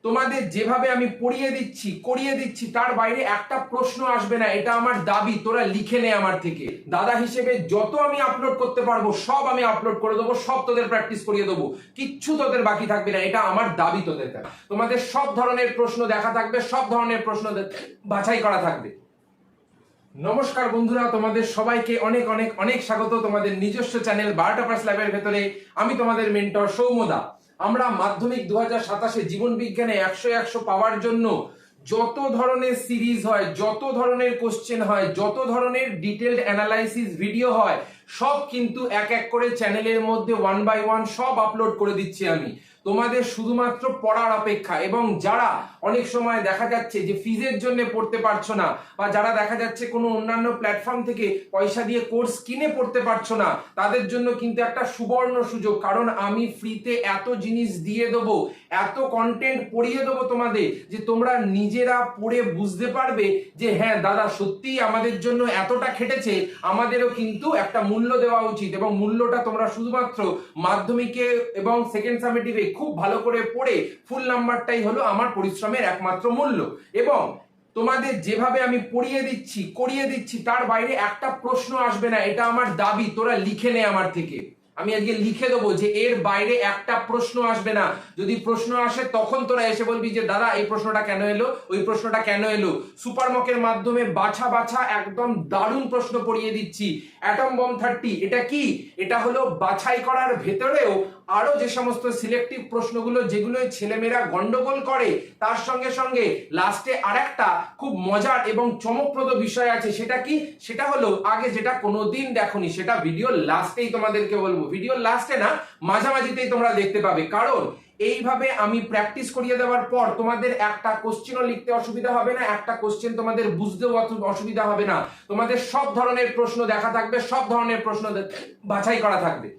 তোমাদের যেভাবে আমি পড়িয়ে দিচ্ছি করিয়ে দিচ্ছি তার বাইরে একটা প্রশ্ন আসবে না, এটা আমার দাবি। তোরা লিখে নে আমার থেকে। দাদা হিসেবে যত আমি আপলোড করতে পারবো সব আমি আপলোড করে দেবো, সব তোদের প্র্যাকটিস করিয়ে দেবো, কিচ্ছু তোদের বাকি থাকবে না, এটা আমার দাবি। তোদের কাছে তোমাদের সব ধরনের প্রশ্ন দেখা থাকবে, সব ধরনের প্রশ্ন বাছাই করা থাকবে। নমস্কার বন্ধুরা, তোমাদের সবাইকে অনেক অনেক অনেক স্বাগত তোমাদের নিজস্ব চ্যানেল 12টা ল্যাবের ভেতরে। আমি তোমাদের মেন্টর সৌম্যদা। আমরা মাধ্যমিক 2027 জীবন বিজ্ঞানে 100 পাওয়ার জন্য যত ধরনের সিরিজ হয়, যত ধরনের কোশ্চেন হয়, যত ধরনের ডিটেইলড অ্যানালাইসিস ভিডিও হয়, সব কিন্তু এক এক করে চ্যানেলের মধ্যে 1 বাই 1 সব আপলোড করে দিচ্ছি আমি। তোমাদের শুধুমাত্র পড়ার অপেক্ষা। এবং যারা অনেক সময় দেখা যাচ্ছে যে ফিজের জন্য পড়তে পারছো না, বা যারা দেখা যাচ্ছে কোনো অন্যান্য প্ল্যাটফর্ম থেকে পয়সা দিয়ে কোর্স কিনে পড়তে পারছো না, তাদের জন্য কিন্তু একটা সুবর্ণ সুযোগ। কারণ আমি ফ্রিতে এত জিনিস দিয়ে দেবো, এত কন্টেন্ট পড়িয়ে দেবো তোমাদের, যে তোমরা নিজেরা পড়ে বুঝতে পারবে যে হ্যাঁ দাদা সত্যিই আমাদের জন্য এতটা খেটেছে, আমাদেরও কিন্তু একটা মূল্য দেওয়া উচিত। এবং মূল্যটা তোমরা শুধুমাত্র মাধ্যমিকে এবং সেকেন্ড সামেটিভে খুব ভালো করে পড়ে ফুল নাম্বারটাই হলো আমার পরিশ্রমের একমাত্র মূল্য। এবং তোমাদের যেভাবে আমি পড়িয়ে দিচ্ছি করিয়ে দিচ্ছি তার বাইরে একটা প্রশ্ন আসবে না, এটা আমার দাবি। তোরা লিখে নে আমার থেকে। আমি আজকে লিখে দেবো যে এর বাইরে একটা প্রশ্ন আসবে না। যদি প্রশ্ন আসে তখন তোরা এসে বলবি যে দাদা এই প্রশ্নটা কেন এলো, ওই প্রশ্নটা কেন এলো। সুপারমকের মাধ্যমে বাছা বাছা একদম দারুণ প্রশ্ন পড়িয়ে দিচ্ছি। অ্যাটম বম 30 এটা কি? এটা হলো বাছাই করার ভেতরেও আরো যে সমস্ত সিলেক্টিভ প্রশ্নগুলো যেগুলো ছেলেমেয়েরা গন্ডগোল করে, তার সঙ্গে সঙ্গে লাস্টে আরেকটা খুব মজার এবং চমকপ্রদ বিষয় আছে। সেটা কি? সেটা হলো আগে যেটা কোনোদিন দেখোনি, সেটা ভিডিও লাস্টেই তোমাদেরকে বলবো। ভিডিও লাস্টে না, মাঝামাঝিতেই তোমরা দেখতে পাবে। কারণ এইভাবে আমি প্র্যাকটিস করিয়ে দেওয়ার পর তোমাদের একটা কোশ্চেনও লিখতে অসুবিধা হবে না, একটা কোশ্চেন তোমাদের বুঝতেও অসুবিধা হবে না। তোমাদের সব ধরনের প্রশ্ন দেখা থাকবে, সব ধরনের প্রশ্ন বাছাই করা থাকবে।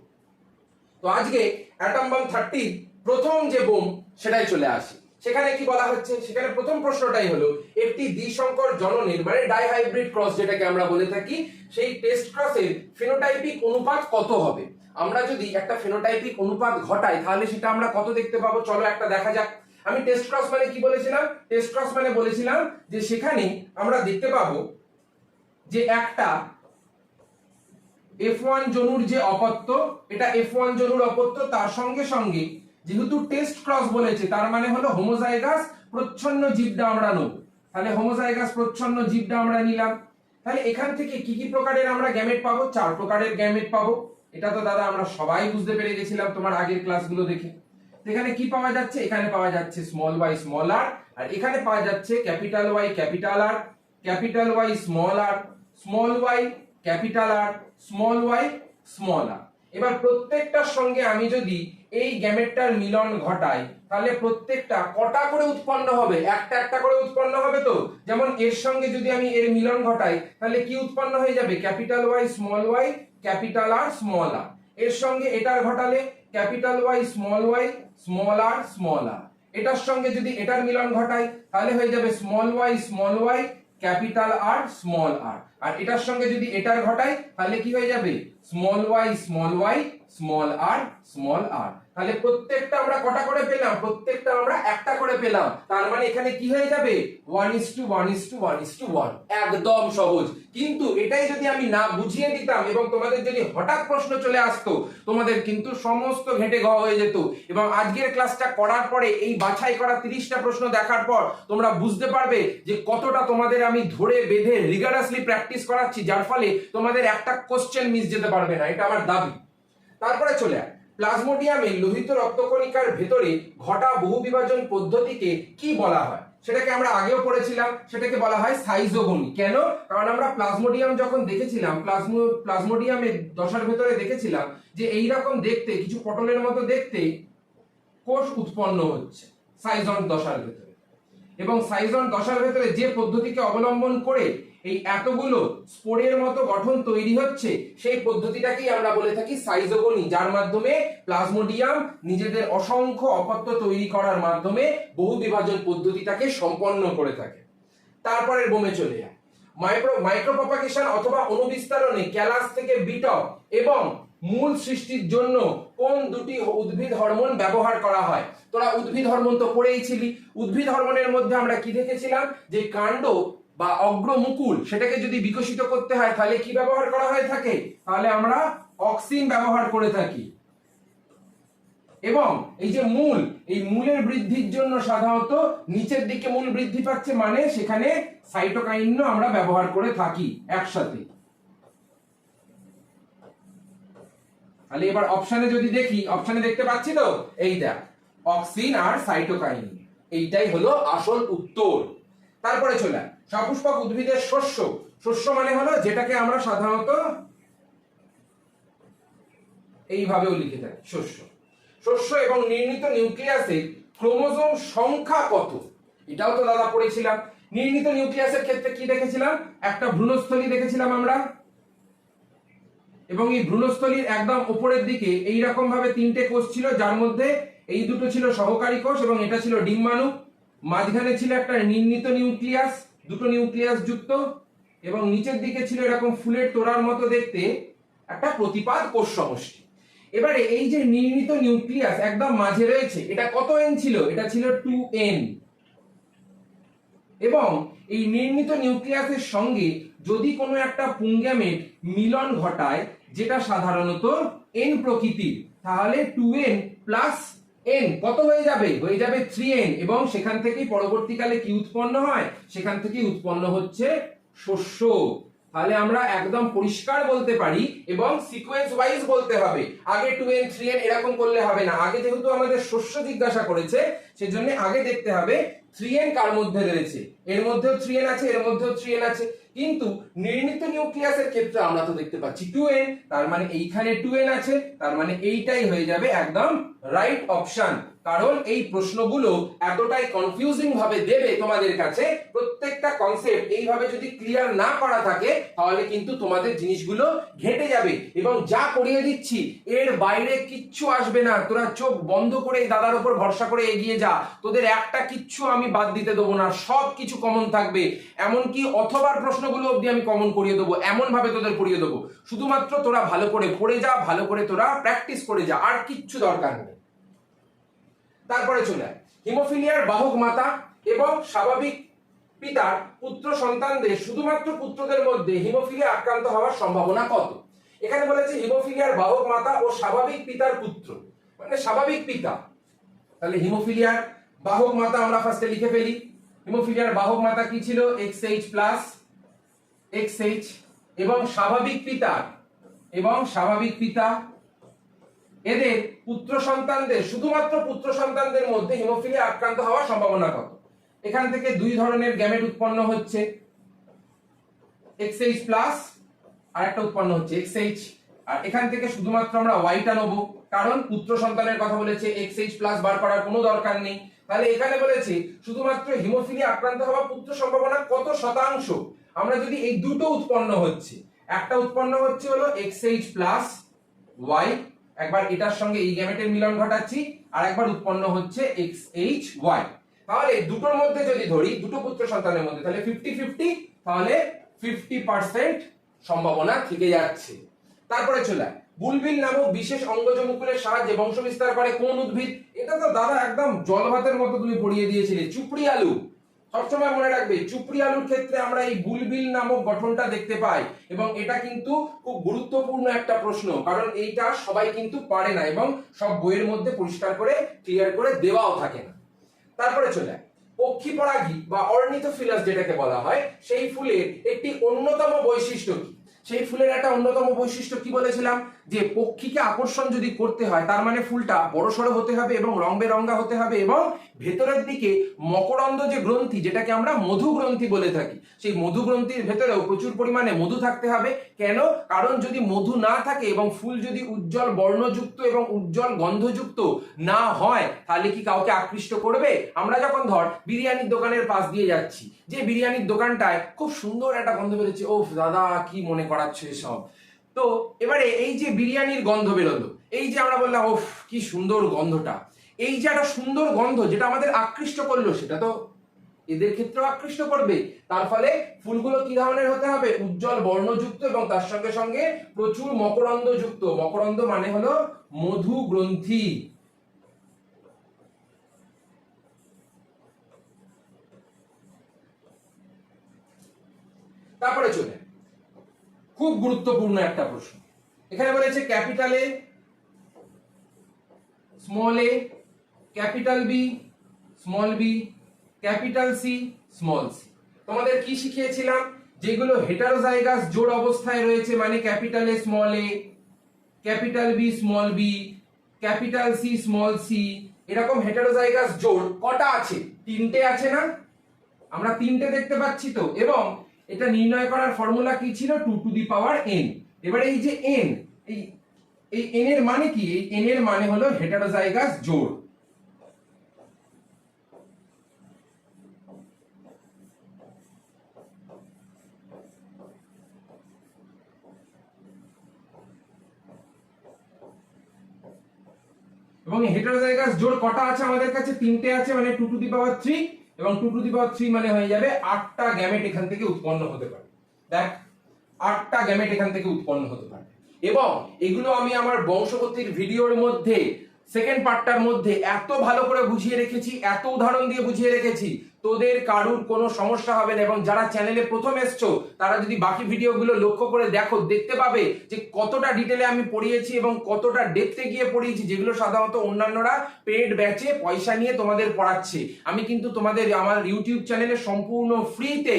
তো আজকে অ্যাটম বম 30 প্রথম যে বোম সেটাই চলে আসি। সেখানে কি বলা হচ্ছে? সেখানে প্রথম প্রশ্নটাই হলো একটি দ্বিসংকর জননীর মানে ডাইহাইব্রিড ক্রস যেটাকে আমরা বলে থাকি, সেই টেস্ট ক্রসের ফিনোটাইপিক অনুপাত কত হবে। আমরা যদি একটা ফিনোটাইপিক অনুপাত ঘটাই তাহলে সেটা আমরা কত দেখতে পাবো, চলো একটা দেখা যাক। আমি টেস্ট ক্রস মানে কি বলেছিলাম? টেস্ট ক্রস মানে বলেছিলাম যে সেখানে আমরা দেখতে পাবো যে একটা F1 জনুর যে অপত্য, এটা F1 জনুর অপত্য, তার সঙ্গে সঙ্গে যেহেতু টেস্ট ক্রস বলেছে তার মানে হলো হোমোজাইগাস প্রচ্ছন্ন জীবটা আমরা নেব। তাহলে হোমোজাইগাস প্রচ্ছন্ন জীবটা আমরা নিলাম। তাহলে এখান থেকে কি কি প্রকারের আমরা গ্যামেট পাবো? 4 প্রকারের গ্যামেট পাবো। এটা তো দাদা আমরা সবাই বুঝতে পেরে গেছিলাম তোমার আগের ক্লাসগুলো দেখে। এখানে কি পাওয়া যাচ্ছে? এখানে পাওয়া যাচ্ছে স্মল y স্মল r, আর এখানে পাওয়া যাচ্ছে capital Y capital R, capital Y small r, small y capital R, small y small r। এবার প্রত্যেকটার সঙ্গে আমি যদি এই গ্যামেটটার মিলন ঘটাই তাহলে প্রত্যেকটা কটা করে উৎপন্ন হবে? একটা একটা করে উৎপন্ন হবে। তো যেমন এর সঙ্গে যদি আমি এর মিলন ঘটাই তাহলে কি উৎপন্ন হয়ে যাবে? Capital Y small y capital R small r। এর সঙ্গে এটার ঘটালে capital Y small y small r small r। এটার সঙ্গে যদি এটার মিলন ঘটাই তাহলে হয়ে যাবে small y small y capital R small r। আর এটার সঙ্গে যদি এটার ঘটাই তাহলে কি হয়ে যাবে? Small y small y small r small r। তাহলে প্রত্যেকটা আমরা কটা করে পেলাম? প্রত্যেকটা আমরা একটা করে পেলাম। তার মানে এখানে কি হয়ে যাবে? 1:1:1:1। একদম সহজ। কিন্তু এটাই যদি আমি না বুঝিয়ে দিতাম এবং তোমাদের যদি হঠাৎ প্রশ্ন চলে আসতো, তোমাদের কিন্তু সমস্ত ঘেটে ঘ হয়ে যেত। এবং আজকের ক্লাসটা করার পরে এই বাছাই করা 30টা প্রশ্ন দেখার পর তোমরা বুঝতে পারবে যে কতটা তোমাদের আমি ধরে বেঁধে রিগারাসলি প্র্যাকটিস করাচ্ছি, যার ফলে তোমাদের একটা কোশ্চেন মিস যেতে পারবে না, এটা আমার দাবি। তারপরে চলে আয় প্লাজমোডিয়ামে লোহিত রক্তকণিকার ভেতরে ঘটা বহু বিভাজন পদ্ধতিকে কি বলা হয়? সেটাকে আমরা আগেও পড়েছিলাম, সেটাকে বলা হয় সাইজোগনি। কেন? কারণ আমরা প্লাজমোডিয়াম যখন দেখেছিলাম, প্লাজমোডিয়ামের দশার ভেতরে দেখেছিলাম যে এইরকম দেখতে কিছু পটলের মতো দেখতে কোষ উৎপন্ন হচ্ছে সাইজন দশার ভেতরে। এবং সাইজন দশার ভেতরে যে পদ্ধতিকে অবলম্বন করে এই এতগুলো স্পোরের মতো গঠন তৈরি হচ্ছে, সেই পদ্ধতিটাকেই আমরা বলে থাকি সাইজোগনি, যার মাধ্যমে প্লাজমোডিয়াম নিজেদের অসংখ্য অপত্য তৈরি করার মাধ্যমে বহু বিভাজন পদ্ধতিটাকে সম্পন্ন করে থাকে। তারপরের বোমে চলে যায় মাইক্রোপ্রপাগেশন অথবা অনুবিস্তারণে ক্যালাস থেকে বিটপ এবং মূল সৃষ্টির জন্য কোন দুটি উদ্ভিদ হরমোন ব্যবহার করা হয়? তোরা উদ্ভিদ হরমোন তো পড়েইছিলি। উদ্ভিদ হরমোনের মধ্যে আমরা কি দেখেছিলাম, যে কাণ্ড বা অগ্রমুকুল সেটাকে যদি বিকশিত করতে হয় তাহলে কি ব্যবহার করা হয়ে থাকে? তাহলে আমরা অক্সিন ব্যবহার করে থাকি। এবং এই যে মূল, এই মূলের বৃদ্ধির জন্য সাধারণত নিচের দিকে মূল বৃদ্ধি পাচ্ছে, মানে সেখানে সাইটোকাইনও আমরা ব্যবহার করে থাকি একসাথে। তাহলে এবার অপশনে যদি দেখি, অপশনে দেখতে পাচ্ছি তো, এই দেখ অক্সিন আর সাইটোকাইন, এইটাই হলো আসল উত্তর। তারপরে চলে সপুষ্পক উদ্ভিদের শস্য। শস্য মানে হলো যেটাকে আমরা সাধারণত এইভাবেও লিখে থাকি শস্য। শস্য এবং নির্মিত নিউক্লিয়াসের ক্রোমোজোম সংখ্যা কত? এটাও তো দাদা পড়েছিলাম। নির্মিত নিউক্লিয়াসের ক্ষেত্রে কি দেখেছিলাম, একটা ভ্রূণস্থলী দেখেছিলাম আমরা, এবং এই ভ্রূণস্থলীর একদম উপরের দিকে এইরকম ভাবে তিনটে কোষ ছিল, যার মধ্যে এই দুটো ছিল সহকারী কোষ এবং এটা ছিল ডিম্বাণু। মাঝখানে ছিল একটা নির্মিত নিউক্লিয়াস, দুটো নিউক্লিয়াস যুক্ত, এবং নিচের দিকে ছিল এরকম ফুলের তোড়ার মতো দেখতে একটা প্রতিপাদ কোষ সমষ্টি। এবারে এই যে নির্মিত নিউক্লিয়াস একদম মাঝে রয়েছে, এটা কত এন ছিল? এটা ছিল 2n। এবং এই নির্মিত নিউক্লিয়াসের সঙ্গে যদি কোনো একটা পুংগ্যামেট মিলন ঘটায় যেটা সাধারণত n প্রকৃতির, তাহলে 2n প্লাস n কত হয়ে যাবে? হয়ে যাবে 3n। এবং সেখান থেকেই পরবর্তীকালে কি উৎপন্ন হয়? সেখান থেকেই উৎপন্ন হচ্ছে শস্য। তাহলে আমরা একদম পরিষ্কার বলতে পারি, এবং সিকোয়েন্স ওয়াইজ বলতে হবে, আগে 2n 3n এরকম করলে হবে না। আগে যেহেতু আমাদের শস্য জিজ্ঞাসা করেছে, সেজন্য আগে দেখতে হবে 3n কার মধ্যে রয়েছে। এর মধ্যেও 3n আছে, এর মধ্যেও 3n আছে, কিন্তু নির্মিত নিউক্লিয়াসের ক্ষেত্রে আমরা তো দেখতে পাচ্ছি 2n, তার মানে এইখানে 2n আছে, তার মানে এইটাই হয়ে যাবে একদম রাইট অপশন। কারণ এই প্রশ্নগুলো এতটাই কনফিউজিং ভাবে দেবে তোমাদের কাছে, প্রত্যেকটা কনসেপ্ট এইভাবে যদি ক্লিয়ার না করা থাকে তাহলে কিন্তু তোমাদের জিনিসগুলো ঘেটে যাবে। এবং যা করিয়ে দিচ্ছি এর বাইরে কিচ্ছু আসবে না, তোরা চোখ বন্ধ করে দাদার উপর ভরসা করে এগিয়ে যা, তোদের একটা কিচ্ছু আমি বাদ দিতে দেবো না, সব কিছু কমন থাকবে। এমনকি অথবার প্রশ্নগুলো অবধি আমি কমন করিয়ে দেবো, এমন ভাবে তোদের করিয়ে দেবো। শুধুমাত্র তোরা ভালো করে পড়ে যা, ভালো করে তোরা প্র্যাকটিস করে যা, আর কিচ্ছু দরকার নেই। তারপরে চলে হিমোফিলিয়ার বাহক মাতা এবং স্বাভাবিক পিতার পুত্র সন্তানদের শুধুমাত্র পুত্রদের মধ্যে হিমোফিলিয়া আক্রান্ত হওয়ার সম্ভাবনা কত? এখানে বলেছে হিমোফিলিয়ার বাহক মাতা ও স্বাভাবিক পিতার পুত্র, মানে স্বাভাবিক পিতা। তাহলে হিমোফিলিয়ার বাহক মাতা আমরা ফার্স্টে লিখে ফেলি। হিমোফিলিয়ার বাহক মাতা কি ছিল? XH plus XH। এবং স্বাভাবিক পিতা এদের পুত্র সন্তানদের, শুধুমাত্র পুত্র সন্তানদের মধ্যে হিমোফিলিয়া আক্রান্ত হওয়ার সম্ভাবনা কত? এখান থেকে দুই ধরনের গ্যামেট উৎপন্ন হচ্ছে, XH প্লাস আর একটা উৎপন্ন হচ্ছে XH। আর এখান থেকে শুধুমাত্র আমরা ওয়াইটা নেব, কারণ পুত্র সন্তানের কথা বলেছে, XH প্লাস বার করার কোনো দরকার নেই। তাহলে এখানে বলেছে শুধুমাত্র হিমোফিলিয়া আক্রান্ত হওয়া পুত্র সম্ভাবনা কত শতাংশ। আমরা যদি এই দুটো উৎপন্ন হচ্ছে, একটা উৎপন্ন হচ্ছে হলো XH প্লাস Y, একবার এটার সঙ্গে এই গ্যামেটের মিলন ঘটাচ্ছি, আর একবার উৎপন্ন হচ্ছে XHY। তাহলে দুটোর মধ্যে যদি ধরি, দুটো পুত্র সন্তানের মধ্যে, তাহলে 50-50, তাহলে 50% সম্ভাবনা থেকে যাচ্ছে। তারপরে চলে বুলবিল নামক বিশেষ অঙ্গজ মুকুলের সাহায্যে বংশ বিস্তার করে কোন উদ্ভিদ? এটা তো দাদা একদম জল ভাতের মতো তুমি পড়িয়ে দিয়েছিলে, চুপড়ি আলু। সবসময় মনে রাখবে, চুপড়ি আলুর ক্ষেত্রে আমরা এই বুলবিল নামক গঠনটা দেখতে পাই, এবং এটা কিন্তু খুব গুরুত্বপূর্ণ একটা প্রশ্ন, কারণ এইটা সবাই কিন্তু পারে না, এবং সব বইয়ের মধ্যে পরিষ্কার করে ক্লিয়ার করে দেওয়াও থাকে না। তারপরে চলে পক্ষী পরাগী বা অর্নিথোফিলাস যেটাকে বলা হয়, সেই ফুলের একটি অন্যতম বৈশিষ্ট্য কি? সেই ফুলের একটা অন্যতম বৈশিষ্ট্য কি বলেছিলাম? যে পক্ষীকে আকর্ষণ যদি করতে হয়, তার মানে ফুলটা বড়সড় হতে হবে এবং রং বেরঙা হতে হবে, এবং ভেতরের দিকে মকরন্দ যে গ্রন্থি, যেটাকে আমরা মধু গ্রন্থি বলে থাকি, সেই মধু গ্রন্থির ভেতরেও প্রচুর পরিমাণে মধু থাকতে হবে। কেন? কারণ যদি মধু না থাকে এবং ফুল যদি উজ্জ্বল বর্ণযুক্ত এবং উজ্জ্বল গন্ধযুক্ত না হয়, তাহলে কি কাউকে আকৃষ্ট করবে? আমরা যখন ধর বিরিয়ানির দোকানের পাশ দিয়ে যাচ্ছি, যে বিরিয়ানির দোকানটায় খুব সুন্দর একটা গন্ধ বেরোচ্ছে, ওফ দাদা কি মনে করাচ্ছে এসব, তো এবারে এই যে বিরিয়ানির গন্ধ বেরোলো, এই যে আমরা বললাম ওফ কি সুন্দর গন্ধটা, এই যে একটা সুন্দর গন্ধ যেটা আমাদের আকৃষ্ট করলো, সেটা তো এদের ক্ষেত্রেও আকৃষ্ট করবে। তার ফলে ফুলগুলো কি ধরনের হতে হবে? উজ্জ্বল বর্ণযুক্ত এবং তার সঙ্গে সঙ্গে প্রচুর মকরন্দ যুক্ত। মকরন্দ মানে হলো মধু গ্রন্থি। তারপরে চলে খুব গুরুত্বপূর্ণ একটা প্রশ্ন, এখানে বলেছে capital A, small A, capital B, small B, capital C, small C. তোমাদের কি শিখিয়েছিলাম? যেগুলো হেটারোজাইগাস জোড় অবস্থায় রয়েছে মানে capital A small A, capital B small B, capital C small C, এরকম হেটারোজাইগাস জোড় কটা আছে? তিনটে আছে না? আমরা তিনটে দেখতে পাচ্ছি তো। এবং এটা নির্ণয় করার ফর্মুলা কি ছিল? 2 টু দি পাওয়ার n। এবারে এই যে n, এই n এর মানে কি? এই n এর মানে হলো হেটারোজাইগাস জোড়। এবং হেটারোজাইগাস জোড় কটা আছে আমাদের কাছে? তিনটে আছে, মানে 2 টু দি পাওয়ার 3, এবং 2 টু দি পাওয়ার 3 মানে হয়ে যাবে 8টা গ্যামেট এখান থেকে উৎপন্ন হতে পারে। দেখ, 8টা গ্যামেট এখান থেকে উৎপন্ন হতে পারে। এবং এগুলো আমি আমার বংশগতির ভিডিওর মধ্যে সেকেন্ড পার্টটার মধ্যে এত ভালো করে বুঝিয়ে রেখেছি, এত উদাহরণ দিয়ে বুঝিয়ে রেখেছি, তোদের কারুর কোনো সমস্যা হবে না। এবং যারা চ্যানেলে প্রথম এসছো তারা যদি বাকি ভিডিওগুলো লক্ষ্য করে দেখো, দেখতে পাবে যে কতটা ডিটেলে আমি পড়িয়েছি এবং কতটা ডেপথে গিয়ে পড়িয়েছি, যেগুলো সাধারণত অন্যান্যরা পেড ব্যাচে পয়সা নিয়ে তোমাদের পড়াচ্ছে। আমি কিন্তু তোমাদের আমার ইউটিউব চ্যানেলে সম্পূর্ণ ফ্রিতে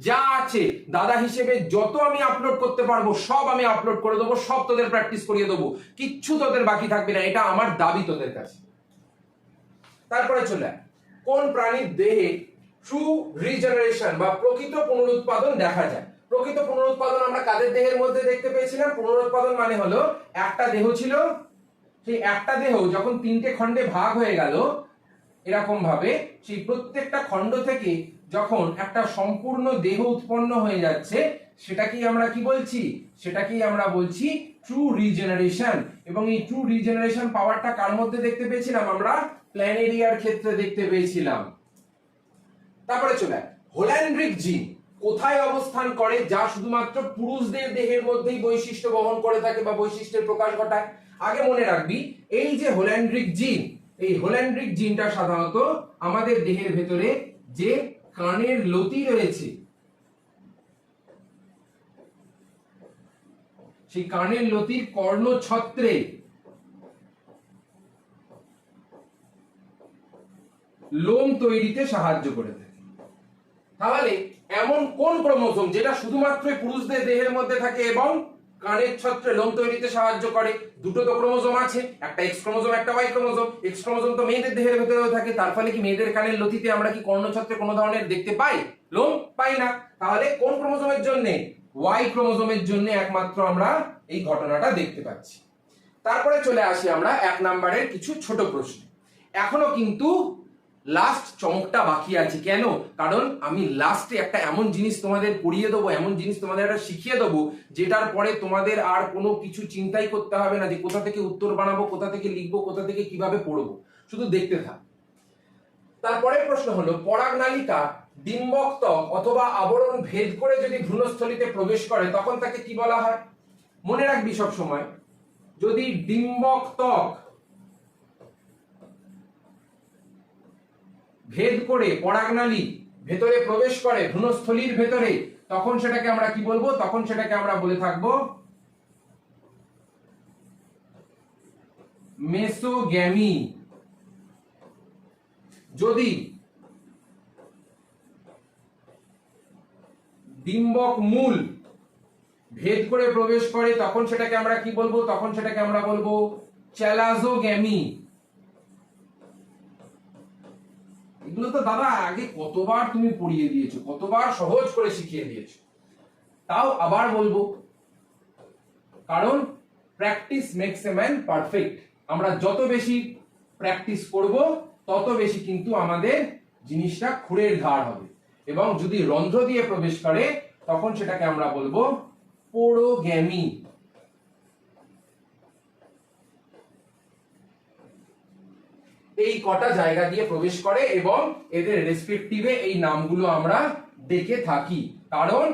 যা আছে দাদা হিসেবে যত আমি আপলোড করতে পারবো সব আমি আপলোড করে দেবো, সব তোদের প্র্যাকটিস করিয়ে দেবো, কিচ্ছু তোদের বাকি থাকবে না, এটা আমার দাবি তোদের কাছে। তারপরে চলে কোন প্রাণীর দেহে ট্রু রিজেনারেশন বা প্রকৃত পুনরুৎপাদন দেখা যায়? প্রকৃত পুনরুৎপাদন আমরা কাদের দেহের মধ্যে দেখতে পেয়েছিলাম? পুনরুৎপাদন মানে হলো একটা দেহ ছিল, সেই একটা দেহ যখন তিনটে খণ্ডে ভাগ হয়ে গেল এরকম ভাবে, সেই প্রত্যেকটা খণ্ড থেকে যখন একটা সম্পূর্ণ দেহ উৎপন্ন হয়ে যাচ্ছে, সেটাকেই আমরা কি বলছি? সেটাকেই আমরা বলছি ট্রু রিজেনারেশন। এবং এই ট্রু রিজেনারেশন পাওয়ারটা কার মধ্যে দেখতে পেয়েছিলাম? আমরা প্ল্যানেরিয়ার ক্ষেত্রে দেখতে পেয়েছিলাম। তারপরে চলে হোল্যান্ড্রিক জিন কোথায় অবস্থান করে যা শুধুমাত্র পুরুষদের দেহের মধ্যেই বৈশিষ্ট্য বহন করে থাকে বা বৈশিষ্ট্যের প্রকাশ ঘটায়? আগে মনে রাখবি, এই যে হোল্যান্ড্রিক জিন, এই হোল্যান্ড্রিক জিনটা সাধারণত আমাদের দেহের ভেতরে যে কানের লতি রয়েছে, সেই কানের লতির কর্ণছত্রে লোম তৈরিতে সাহায্য করে থাকে। তাহলে এমন কোন ক্রোমোসোম যেটা শুধুমাত্র পুরুষদের দেহের মধ্যে থাকে এবং কানের ছত্রে লোম তৈরিতে সাহায্য করে? দুটো তো ক্রোমোসোম আছে, একটা এক্স ক্রোমোসোম একটা ওয়াই ক্রোমোসোম। এক্স ক্রোমোসোম তো মেয়েদের দেহের ভেতরেও থাকে, তার ফলে কি মেয়েদের কানের লতিতে আমরা কি কর্ণছত্রে কোনো ধরনের দেখতে পাই? লোম পাই না। তাহলে কোন ক্রোমোসোমের জন্য? ওয়াই ক্রোমোসোমের জন্য একমাত্র আমরা এই ঘটনাটা দেখতে পাচ্ছি। তারপরে চলে আসি আমরা 1 নম্বরের কিছু ছোট প্রশ্ন। এখনো কিন্তু লাস্ট চমকটা বাকি আছে। কেন? কারণ আমি লাস্টে একটা এমন জিনিস তোমাদের পড়িয়ে দেবো, এমন জিনিস তোমাদের একটা শিখিয়ে দেবো, যেটার পরে তোমাদের আর কোনো কিছু চিন্তাই করতে হবে না যে কোথা থেকে উত্তর বানাবো, কোথা থেকে লিখবো, কোথা থেকে কিভাবে পড়বো, শুধু দেখতে থাক। তারপরের প্রশ্ন হলো, পরাগনালিকা ডিম্বক ত্বক অথবা আবরণ ভেদ করে যদি ভ্রূণস্থলিতে প্রবেশ করে তখন তাকে কি বলা হয়? মনে রাখবি সব সময়, যদি ডিম্বক ত্বক ভেদ করে পরাগনালী ভেতরে প্রবেশ করে ভ্রূণস্থলীর ভেতরে, তখন সেটাকে আমরা কি বলবো? তখন সেটাকে আমরা বলে থাকবো মেসোগ্যামি। যদি ডিম্বক মূল ভেদ করে প্রবেশ করে তখন সেটাকে আমরা কি বলবো? তখন সেটাকে আমরা বলবো চ্যালাজোগ্যামি। এগুলো তো দাদা আগে কতবার তুমি পড়িয়ে দিয়েছো, কতবার সহজ করে শিখিয়ে দিয়েছো, তাও আবার বলবো, কারণ practice makes a man perfect. আমরা যত বেশি প্র্যাকটিস করব তত বেশি কিন্তু আমাদের জিনিসটা খুঁড়ের ধার হবে। এবং যদি রন্ধ্র দিয়ে প্রবেশ করে তখন সেটাকে আমরা বলবো পোরোগ্যামি। এই কটা জায়গা দিয়ে প্রবেশ করে এবং এদের রেসপেক্টিভে এই নামগুলো আমরা ডেকে থাকি, কারণ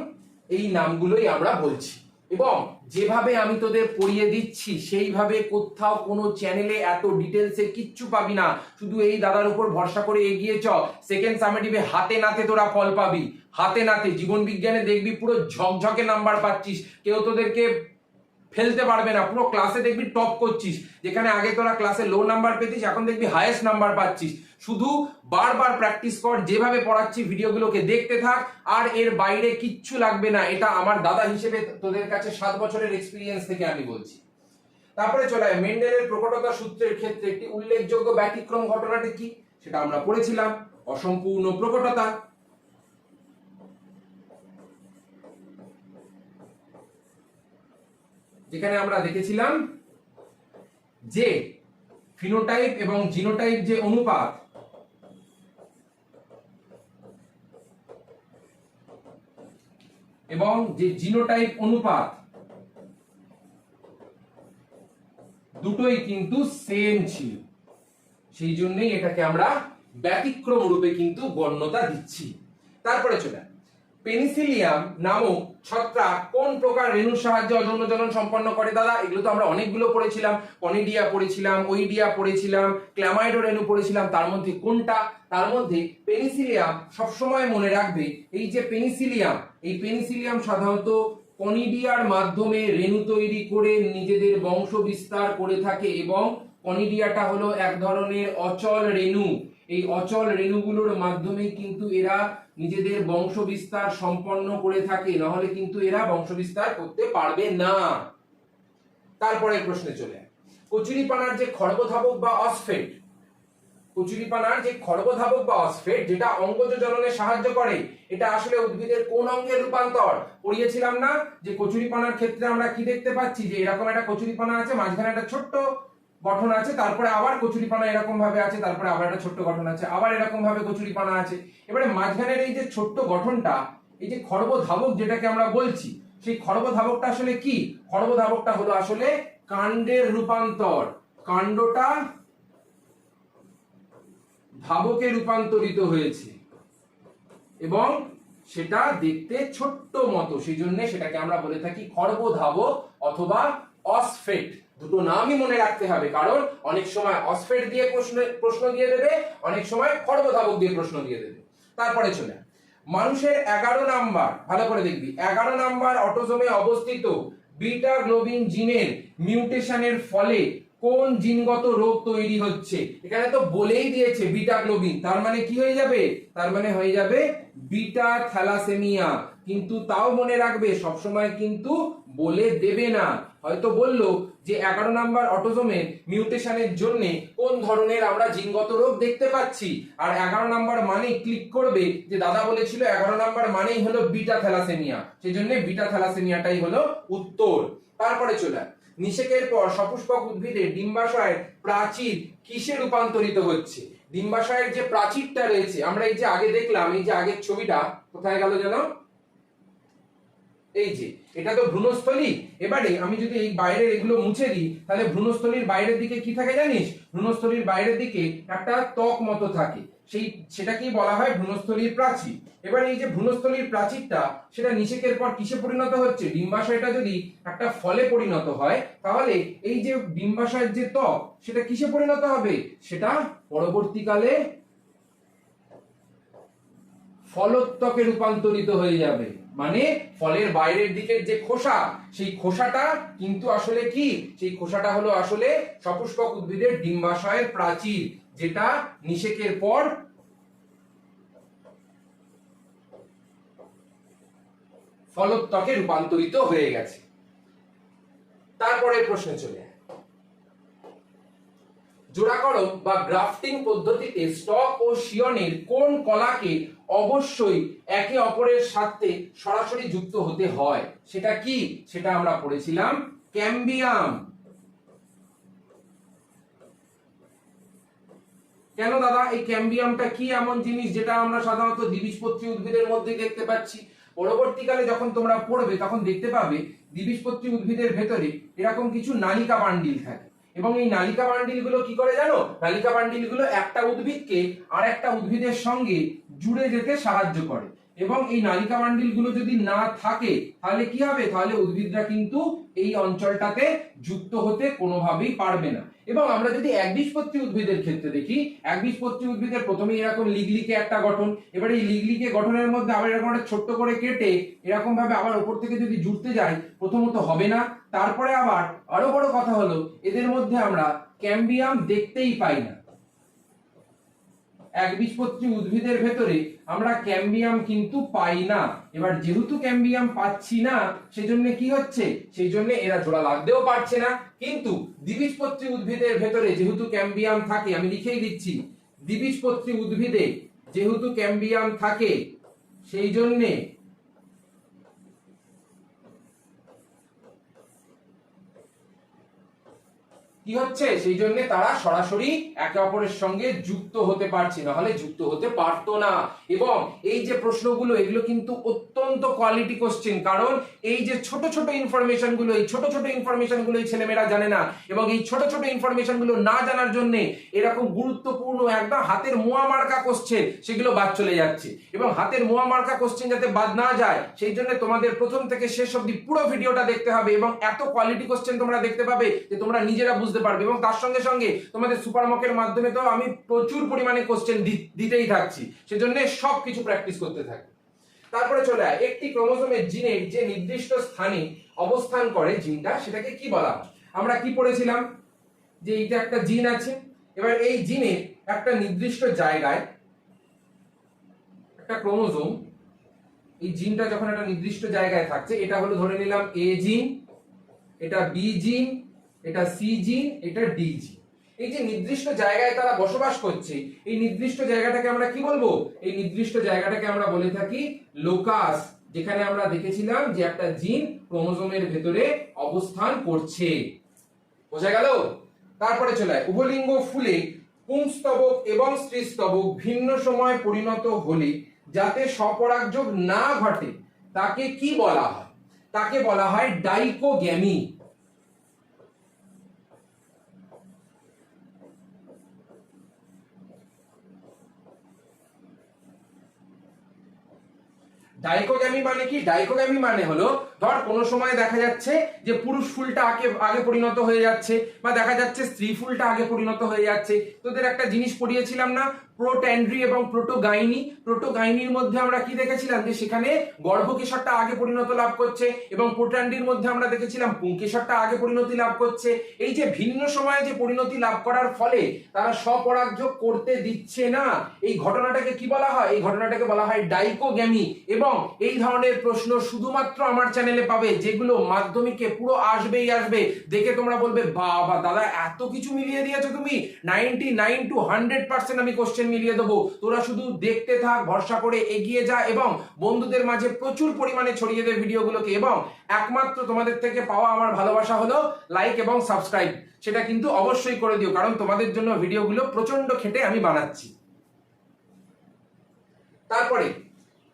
এই নামগুলোই আমরা বলছি। এবং যেভাবে আমি তোদের পড়িয়ে দিচ্ছি সেইভাবে কোথাও কোনো চ্যানেলে এত ডিটেলসে কিচ্ছু পাবি না। শুধু এই দাদার উপর ভরসা করে এগিয়ে চ, সেকেন্ড সামেটিভে হাতে নাতে তোরা ফল পাবি, হাতে নাতে। জীবন বিজ্ঞানে দেখবি পুরো ঝকঝকে নাম্বার পাচ্ছিস, কেউ তোদেরকে ফেলতে পারবে না, পুরো ক্লাসে দেখবি টপ করছিস। যেখানে আগে তোরা ক্লাসে লো নাম্বার পেতিস, এখন দেখবি হাইয়েস্ট নাম্বার পাচ্ছিস। শুধু বারবার প্র্যাকটিস কর, যেভাবে পড়াচ্ছি ভিডিওগুলোকে দেখতে থাক, আর এর বাইরে কিচ্ছু লাগবে না। এটা আমার দাদা হিসেবে তোদের কাছে 7 বছরের এক্সপিরিয়েন্স থেকে আমি বলছি। তারপরে চলে আয় মেন্ডেলের প্রকটতা সূত্রের ক্ষেত্রে একটি উল্লেখযোগ্য ব্যতিক্রম ঘটনাটি কি, সেটা আমরা পড়েছিলাম, অসম্পূর্ণ প্রকটতা। যেখানে আমরা দেখেছিলাম যে ফিনোটাইপ এবং জিনোটাইপ যে অনুপাত, এবং যে জিনোটাইপ অনুপাত দুটোই কিন্তু সেম ছিল, সেই জন্যই এটাকে আমরা ব্যতিক্রম রূপে কিন্তু গণ্যতা দিচ্ছি। তারপরে চলে পেনিসিলিয়াম নামক ছত্রাক কোন প্রকার রেণুর সাহায্যে অযৌন জনন সম্পন্ন করে? দাদা এগুলো তো আমরা অনেকগুলো পড়েছিলাম, কনিডিয়া পড়েছিলাম, ওইডিয়া পড়েছিলাম, ক্ল্যামাইডো রেণু পড়েছিলাম, তার মধ্যে কোনটা? তার মধ্যে পেনিসিলিয়াম। সবসময় মনে রাখবে এই যে পেনিসিলিয়াম, এই পেনিসিলিয়াম সাধারণত কনিডিয়ার মাধ্যমে রেণু তৈরি করে নিজেদের বংশ বিস্তার করে থাকে, এবং কনিডিয়াটা হলো এক ধরনের অচল রেণু। এই অচল রেণুগুলোর মাধ্যমে কিন্তু এরা নিজেদের বংশ বিস্তার সম্পন্ন করে থাকে, নাহলে কিন্তু এরা বংশ বিস্তার করতে পারবে না। তারপরে প্রশ্নে চলে কচুরিপানার যে খর্বধাবক বা অসফেট, কচুরিপানার যে খর্বধাবক বা অসফেট যেটা অঙ্গজ জননে সাহায্য করে, এটা আসলে উদ্ভিদের কোন অঙ্গের রূপান্তর? পড়িয়েছিলাম না যে কচুরিপানার ক্ষেত্রে আমরা কি দেখতে পাচ্ছি, যে এরকম একটা কচুরিপানা আছে, মাঝখানে একটা ছোট্ট গঠন আছে, তারপরে আবার কচুরিপানা এরকম ভাবে আছে, তারপরে আবার একটা ছোট্ট গঠন আছে, আবার এরকম ভাবে কচুরিপানা আছে। এবারে মাঝখানের এই যে ছোট্ট গঠনটা, এই যে খর্বধাবক যেটাকে আমরা বলছি, সেই খর্বধাবকটা আসলে কি? খর্বধাবকটা হলো আসলে কাণ্ডের রূপান্তর। কাণ্ডটা ধাবকে রূপান্তরিত হয়েছে এবং সেটা দেখতে ছোট্ট মতো, সেই জন্য সেটাকে আমরা বলে থাকি খর্বধাবক অথবা অসফেট। দুটো নামই মনে রাখতে হবে, কারণ অনেক সময় অসফেট দিয়ে প্রশ্ন দিয়ে দেবে, অনেক সময় খর্বধাবক দিয়ে প্রশ্ন দিয়ে দেবে। তারপরে চলে মানুষের 11 নাম্বার, ভালো করে দেখবি, 11 নাম্বার অটোজোমে অবস্থিত বিটা গ্লোবিন জিনের মিউটেশনের ফলে কোন জিনগত রোগ তৈরি হচ্ছে? এখানে তো বলেই দিয়েছে বিটা গ্লোবিন, তার মানে কি হয়ে যাবে? তার মানে হয়ে যাবে বিটা থ্যালাসেমিয়া। কিন্তু তাও মনে রাখবে সবসময় কিন্তু বলে দেবে না, হয়তো বললো যে 11 নাম্বার অটোজোমে মিউটেশনের জন্য কোন ধরনের আমরা জিনগত রোগ দেখতে পাচ্ছি, আর 11 নাম্বার মানে ক্লিক করবে যে দাদা বলেছিল 11 নাম্বার মানেই হলো বিটা থ্যালাসেমিয়া, সেই জন্য বিটা থ্যালাসেমিয়াটাই হলো উত্তর। তারপরে চলে নিষেকের পর সপুষ্পক উদ্ভিদের ডিম্বাশয়ের প্রাচীর কিসে রূপান্তরিত হচ্ছে? ডিম্বাশয়ের যে প্রাচীরটা রয়েছে, আমরা এই যে আগে দেখলাম, এই যে আগের ছবিটা কোথায় গেল যেন, এই যে এটা তো ভ্রূণস্থলী। এবারে আমি যদি এই বাইরের এগুলো মুছে দিই, তাহলে ভ্রূণস্থলীর বাইরের দিকে কি থাকে জানিস? ভ্রূণস্থলীর বাইরের দিকে একটা ত্বক মতো থাকে, সেটাকেই বলা হয় ভ্রূণস্থলীর প্রাচীর। এবার এই যে ভ্রূণস্থলীর প্রাচীরটা, সেটা নিষেকের পর কিসে পরিণত হচ্ছে? ডিম্বাশয়টা যদি একটা ফলে পরিণত হয়, তাহলে এই যে ডিম্বাশয়ের যে ত্বক, সেটা কিসে পরিণত হবে? সেটা পরবর্তীকালে ফলোত্বকে রূপান্তরিত হয়ে যাবে। মানে ফলের বাইরের দিকের যে খোসা, সেই খোসাটা কিন্তু আসলে কি? সেই খোসাটা হলো আসলে সপুষ্পক উদ্ভিদের ডিম্বাশয়ের প্রাচীর, যেটা নিষেকের পর ফলোত্বকে রূপান্তরিত হয়ে গেছে। তারপরে প্রশ্নে চলে জোড়াকরণ বা গ্রাফটিং পদ্ধতিতে স্টক ও শিয়নের কোন কলাকে অবশ্যই একে অপরের সাথে সরাসরি যুক্ত হতে হয়? সেটা কি? সেটা আমরা পড়েছিলাম ক্যাম্বিয়াম। কেন দাদা এই ক্যাম্বিয়ামটা কি এমন জিনিস যেটা আমরা সাধারণত দ্বিবীজপত্রী উদ্ভিদের মধ্যে দেখতে পাচ্ছি? পরবর্তীকালে যখন তোমরা পড়বে তখন দেখতে পাবে দ্বিবীজপত্রী উদ্ভিদের ভেতরে এরকম কিছু নালিকা বান্ডিল থাকে। এবং এই নালিকা বান্ডিল গুলো কি করে জানো? নালিকা বান্ডিল গুলো একটা উদ্ভিদকে আর একটা উদ্ভিদের সঙ্গে জুড়ে যেতে সাহায্য করে, এবং এই নালিকা বান্ডিল গুলো যদি না থাকে তাহলে কি হবে? তাহলে উদ্ভিদরা কিন্তু এই অঞ্চলটাতে যুক্ত হতে কোনোভাবেই পারবে না। এবং আমরা যদি একবীজপত্রী উদ্ভিদের ক্ষেত্রে দেখি, একবীজপত্রী উদ্ভিদের প্রথমেই এরকম লিগলিকে একটা গঠন, এবার এই লিগলিকে গঠনের মধ্যে আবার এরকম একটা ছোট্ট করে কেটে এরকম ভাবে আবার উপর থেকে যদি জুড়তে যাই, প্রথমত হবে না। তারপরে আবার আরো বড় কথা হলো, এদের মধ্যে আমরা ক্যাম্বিয়াম দেখতেই পাই না। একবীজপত্রী উদ্ভিদের ভেতরে আমরা ক্যাম্বিয়াম কিন্তু পাই না। এবার যেহেতু ক্যাম্বিয়াম পাচ্ছি না, সেজন্য কি হচ্ছে? সেই জন্য এরা জোড়া লাগতেও পারছে না। কিন্তু দ্বিবীজপত্রী উদ্ভিদের ভেতরে যেহেতু ক্যাম্বিয়াম থাকে, আমি লিখেই দিচ্ছি, দ্বিবীজপত্রী উদ্ভিদে যেহেতু ক্যাম্বিয়াম থাকে, সেই জন্যে কি হচ্ছে? সেই জন্য তারা সরাসরি একে অপরের সঙ্গে যুক্ত হতে পারছে না, হলে যুক্ত হতে পারতো না। এবং এই যে প্রশ্নগুলো, এগুলো কিন্তু অত্যন্ত কোয়ালিটি কোশ্চেন, কারণ এই যে ছোট ছোট ইনফরমেশন গুলো, এই ছোট ছোট ইনফরমেশন গুলো এই ছেলেমেয়েরা জানে না, এবং এই ছোট ছোট ইনফরমেশন গুলো না জানার জন্য এরকম গুরুত্বপূর্ণ একদম হাতের মোয়া মার্কা কোশ্চেন সেগুলো বাদ চলে যাচ্ছে। এবং হাতের মোয়া মার্কা কোশ্চেন যাতে বাদ না যায়, সেই জন্য তোমাদের প্রথম থেকে শেষ অবধি পুরো ভিডিওটা দেখতে হবে, এবং এত কোয়ালিটি কোশ্চেন তোমরা দেখতে পাবে যে তোমরা নিজেরা বুঝতে পারবে। এবং তার সঙ্গে সঙ্গে তোমাদের সুপার মকের মাধ্যমে তো আমি প্রচুর পরিমাণে কোশ্চেন দিতেই থাকছি, সেজন্য সবকিছু প্র্যাকটিস করতে থাকি। তারপরে চলে আয়, একটি ক্রোমোজোমের জিনের যে নির্দিষ্ট স্থানে অবস্থান করে জিনটা, সেটাকে কি বলা হয়? আমরা কি পড়েছিলাম? যে এইটা একটা জিন আছে, এবার এই জিনের একটা নির্দিষ্ট জায়গায় একটা ক্রোমোজোম, এই জিনটা যখন একটা নির্দিষ্ট জায়গায় থাকছে, এটা হলো ধরে নিলাম এ জিন, এটা বি জিন, এটা সি জিন, এটা ডি জিন। এই যে নির্দিষ্ট জায়গায় তারা বসবাস করছে, এই নির্দিষ্ট জায়গাটাকে আমরা কি বলবো? এই নির্দিষ্ট জায়গাটাকে আমরা বলে থাকি লোকাস, যেখানে আমরা দেখেছিলাম যে একটা জিন ক্রোমোজোমের ভেতরে অবস্থান করছে। বোঝা গেল? তারপরে চলে উভলিঙ্গ ফুলে পুংস্তবক এবং স্ত্রীস্তবক ভিন্ন সময় পরিণত হলে যাতে স্বপরাগযোগ না ঘটে, তাকে কি বলা হয়? তাকে বলা হয় ডাইকোগ্যামি। ডাইকোগ্যামি মানে কি? ডাইকোগ্যামি মানে হলো, ধর কোন সময় দেখা যাচ্ছে যে পুরুষ ফুলটা আগে পরিণত হয়ে যাচ্ছে, বা দেখা যাচ্ছে স্ত্রী ফুলটা আগে পরিণত হয়ে যাচ্ছে। তোদের একটা জিনিস পড়িয়েছিলাম না, প্রোট্যান্ড্রি এবং প্রোটোগাইনি। প্রোটোগাইনির মধ্যে আমরা কি দেখেছিলাম? যে সেখানে গর্ভকেশরটা আগে পরিণত লাভ করছে, এবং প্রোট্যান্ড্রির মধ্যে আমরা দেখেছিলাম পুংকেশরটা আগে পরিণতি লাভ করছে। এই যে ভিন্ন সময়ে যে পরিণতি লাভ করার ফলে তারা স্বপরাগযোগ করতে দিচ্ছে না, এই ঘটনাটাকে কি বলা হয়? এই ঘটনাটাকে বলা হয় ডাইকোগ্যামি। এবং এই ধরনের প্রশ্ন শুধুমাত্র আমার চ্যানেলে পাবে, যেগুলো মাধ্যমিকে পুরো আসবেই আসবে। দেখে তোমরা বলবে, বাবা দাদা এত কিছু মিলিয়ে দিয়েছো তুমি, 99 to 100% আমি কোশ্চেন মিলিয়ে দেবো। তোরা শুধু দেখতে থাক, ভরসা করে এগিয়ে যা, এবং বন্ধুদের মাঝে প্রচুর পরিমাণে ছড়িয়ে দে ভিডিওগুলোকে। এবং একমাত্র তোমাদের থেকে পাওয়া আমার ভালোবাসা হলো লাইক এবং সাবস্ক্রাইব, সেটা কিন্তু অবশ্যই করে দিও, কারণ তোমাদের জন্য ভিডিওগুলো প্রচন্ড খেটে আমি বানাচ্ছি। তারপরে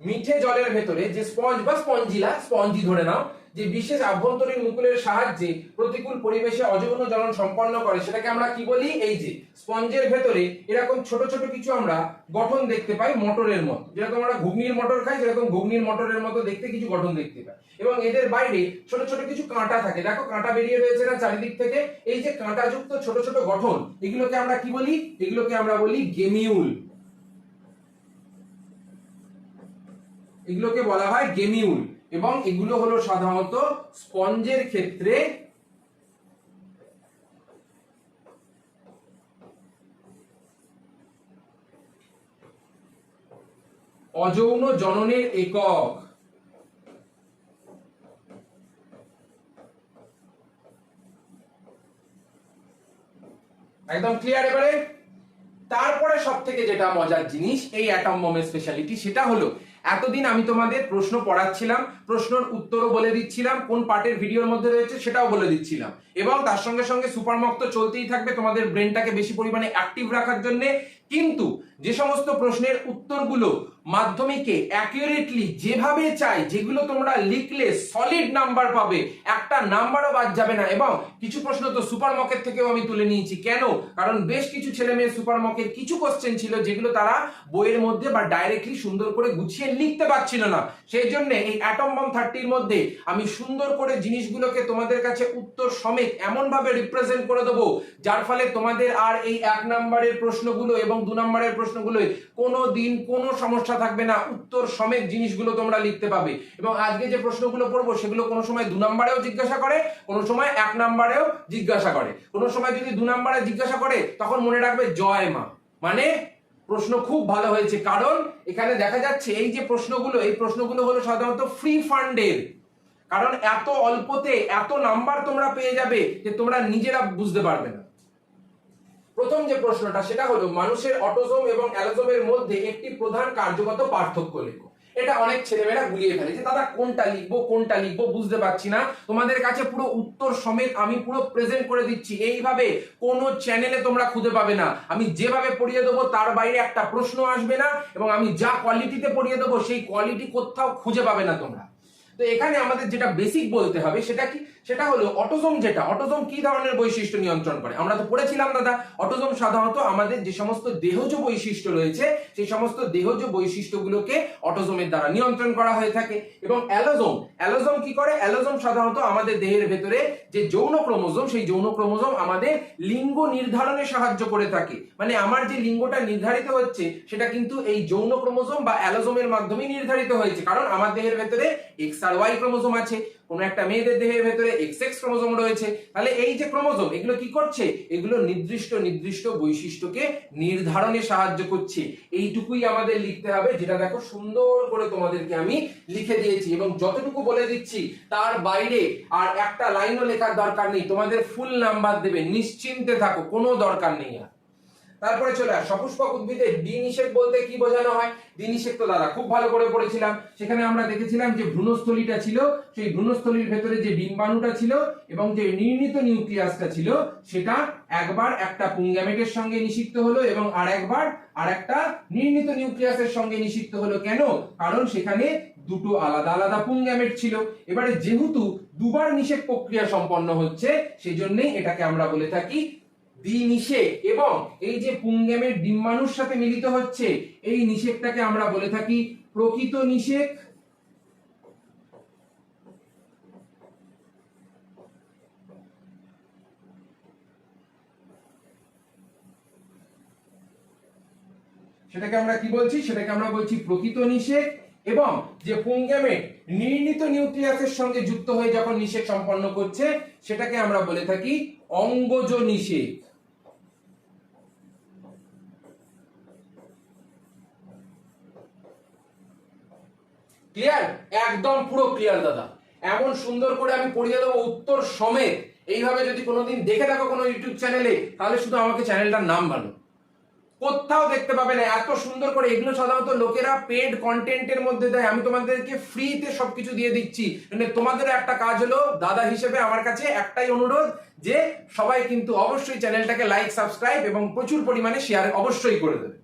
মিঠে জলের ভেতরে যে স্পঞ্জ বা স্পঞ্জিলা, স্পঞ্জি ধরে নাও, যে বিশেষ আভ্যন্তরীণ মুকুলের সাহায্যে প্রতিকূল পরিবেশে অযৌন জ্বলন সম্পন্ন করে, সেটাকে আমরা কি বলি? এই যে স্পঞ্জের ভেতরে এরকম ছোট ছোট কিছু আমরা গঠন দেখতে পাই, মটরের মতো, যেরকম আমরা ঘুগনির মটর খাই, যেরকম ঘুগনির মটরের মতো দেখতে কিছু গঠন দেখতে পাই। এবং এদের বাইরে ছোট ছোট কিছু কাঁটা থাকে, দেখো কাঁটা বেরিয়ে রয়েছে না চারিদিক থেকে? এই যে কাঁটাযুক্ত ছোট ছোট গঠন, এগুলোকে আমরা কি বলি? এগুলোকে আমরা বলি গেমিউল। এগুলোকে বলা হয় গেমিউল। এবং এগুলো হলো সাধারণত স্পঞ্জের ক্ষেত্রে অযৌন জননের একক। একদম ক্লিয়ার? এবারে তারপরে সব থেকে যেটা মজার জিনিস এই অ্যাটম বোমের স্পেশালিটি, সেটা হলো এতদিন আমি তোমাদের প্রশ্ন পড়াচ্ছিলাম, প্রশ্নের উত্তরও বলে দিচ্ছিলাম, কোন পার্টের ভিডিওর মধ্যে রয়েছে সেটাও বলে দিচ্ছিলাম, এবং তার সঙ্গে সঙ্গে সুপার মক তো চলতেই থাকবে তোমাদের ব্রেনটাকে বেশি পরিমাণে অ্যাক্টিভ রাখার জন্য। কিন্তু যে সমস্ত প্রশ্নের উত্তরগুলো মাধ্যমিকে অ্যাকুরেটলি যেভাবে চাই, যেগুলো তোমরা লিখলে সলিড নাম্বার পাবে, একটা নাম্বারও বাদ যাবে না। এবং কিছু প্রশ্ন তো সুপার মকের থেকেও আমি তুলে নিয়েছি। কেন? কারণ বেশ কিছু ছেলে মেয়ে সুপার মকের কিছু কোশ্চেন ছিল যেগুলো তারা বইয়ের মধ্যে বা ডাইরেক্টলি সুন্দর করে গুছিয়ে লিখতে পারছিল না। সেই জন্য এই অ্যাটম বম 30 মধ্যে আমি সুন্দর করে জিনিসগুলোকে তোমাদের কাছে উত্তর সমেত এমন ভাবে রিপ্রেজেন্ট করে দেবো, যার ফলে তোমাদের আর এই 1 নম্বরের প্রশ্নগুলো এবং 2 নম্বরের প্রশ্নগুলো কোনো দিন কোনো সমস্যা থাকবে না, উত্তর সমেত জিনিসগুলো তোমরা লিখতে পাবে। এবং আজকে যে প্রশ্নগুলো পড়বো সেগুলো কোনো সময় 2 নম্বরেও জিজ্ঞাসা করে, কোনো সময় 1 নম্বরেও জিজ্ঞাসা করে। কোনো সময় যদি 2 নম্বরে জিজ্ঞাসা করে তখন মনে রাখবে জয় মা, মানে প্রশ্ন খুব ভালো হয়েছে। কারণ এখানে দেখা যাচ্ছে এই যে প্রশ্নগুলো, এই প্রশ্নগুলো হলো সাধারণত ফ্রি ফান্ডের। কারণ এত অল্পতে এত নাম্বার তোমরা পেয়ে যাবে যে তোমরা নিজেরা বুঝতে পারবে না। প্রথম যে প্রশ্নটা সেটা হলো মানুষের অটোজোম এবং অ্যালোজোমের মধ্যে একটি প্রধান কার্যগত পার্থক্য লেখো। এটা অনেক ছেলেমেয়েরা গুলিয়ে ফেলে যে দাদা কোনটা লিখবো বুঝতে পারছি না। তোমাদের কাছে পুরো উত্তর সমেত আমি পুরো প্রেজেন্ট করে দিচ্ছি। এইভাবে কোনো চ্যানেলে তোমরা খুঁজে পাবে না। আমি যেভাবে পড়িয়ে দেবো তার বাইরে একটা প্রশ্ন আসবে না, এবং আমি যা কোয়ালিটিতে পড়িয়ে দেবো সেই কোয়ালিটি কোথাও খুঁজে পাবে না তোমরা। তো এখানে আমাদের যেটা বেসিক বলতে হবে সেটা কি, সেটা হলো অটোজোম। অটোজোম কি ধরনের বৈশিষ্ট্য নিয়ন্ত্রণ করে? আমরা তো পড়েছিলাম দাদা, অটোজোম সাধারণত আমাদের যে সমস্ত দেহজ বৈশিষ্ট্য রয়েছে সেই সমস্ত দেহজ বৈশিষ্ট্যগুলোকে অটোজোমের দ্বারা নিয়ন্ত্রণ করা হয়ে থাকে। এবং অ্যালোজোম কি করে? অ্যালোজোম সাধারণত আমাদের দেহের ভেতরে যে যৌন ক্রোমোজোম, সেই যৌন ক্রোমোজোম আমাদের লিঙ্গ নির্ধারণে সাহায্য করে থাকে। মানে আমার যে লিঙ্গটা নির্ধারিত হচ্ছে সেটা কিন্তু এই যৌন ক্রোমোজোম বা অ্যালোজোমের মাধ্যমে নির্ধারিত হয়েছে। কারণ আমার দেহের ভেতরে এক্স আর ওয়াই ক্রোমোজোম আছে, কোন একটা মেয়েদের দেহের ভেতরে XX ক্রোমোজোম রয়েছে। তাহলে এই যে ক্রোমোজোম, এগুলো কি করছে? এগুলো নির্দিষ্ট বৈশিষ্ট্যকে নির্ধারণে সাহায্য করছে। এইটুকুই আমাদের লিখতে হবে, যেটা দেখো সুন্দর করে তোমাদেরকে আমি লিখে দিয়েছি। এবং যতটুকু বলে দিচ্ছি তার বাইরে আর একটা লাইনও লেখার দরকার নেই। তোমাদের ফুল নাম্বার দেবে, নিশ্চিন্তে থাকো, কোনো দরকার নেই আর। তারপরে চলে আস সপুষ্পক উদ্ভিদে দ্বিনিষেক বলতে কি বোঝানো হয়? দ্বিনিষেক তো দাদা খুব ভালো করে পড়েছিলাম। সেখানে আমরা দেখেছিলাম যে ভ্রূণস্থলীটা ছিল, সেই ভ্রূণস্থলীর ভেতরে যে ডিম্বাণুটা ছিল এবং যে নির্ণীত নিউক্লিয়াসটা ছিল সেটা একবার একটা পুংগ্যামেটের সঙ্গে নিষিক্ত হলো এবং আরেকবার আরেকটা নির্ণীত নিউক্লিয়াসের সঙ্গে নিষিক্ত হলো। কেন? কারণ সেখানে দুটো আলাদা আলাদা পুংগ্যামেট ছিল। এবারে যেহেতু দুবার নিষেক প্রক্রিয়া সম্পন্ন হচ্ছে সেজন্যই এটাকে আমরা বলে থাকি দ্বিনিষেক। এবং এই যে পুংগ্যামেট ডিম্বাণুর সাথে মিলিত হচ্ছে এই নিষেকটাকে আমরা বলে থাকি প্রকৃত নিষেক। সেটাকে আমরা কি বলছি? সেটাকে আমরা বলছি প্রকৃত নিষেক। এবং যে পুংগ্যামেট নির্ণীত নিউক্লিয়াসের সঙ্গে যুক্ত হয়ে যখন নিষেক সম্পন্ন করছে সেটাকে আমরা বলে থাকি অঙ্গজ নিষেক। ক্লিয়ার? একদম পুরো ক্লিয়ার দাদা। এমন সুন্দর করে আমি পড়িয়ে দেবো উত্তর সমেত। এইভাবে যদি কোনোদিন দেখে থাকো কোনো ইউটিউব চ্যানেলে, তাহলে শুধু আমাকে চ্যানেলটার নাম বলো, কোথাও দেখতে পাবে না এত সুন্দর করে। এগুলো সাধারণত লোকেরা পেড কন্টেন্টের মধ্যে দেয়, আমি তোমাদেরকে ফ্রিতে সবকিছু দিয়ে দিচ্ছি। মানে তোমাদের একটা কাজ হলো, দাদা হিসেবে আমার কাছে একটাই অনুরোধ যে সবাই কিন্তু অবশ্যই চ্যানেলটাকে লাইক, সাবস্ক্রাইব এবং প্রচুর পরিমাণে শেয়ার অবশ্যই করে দেবে।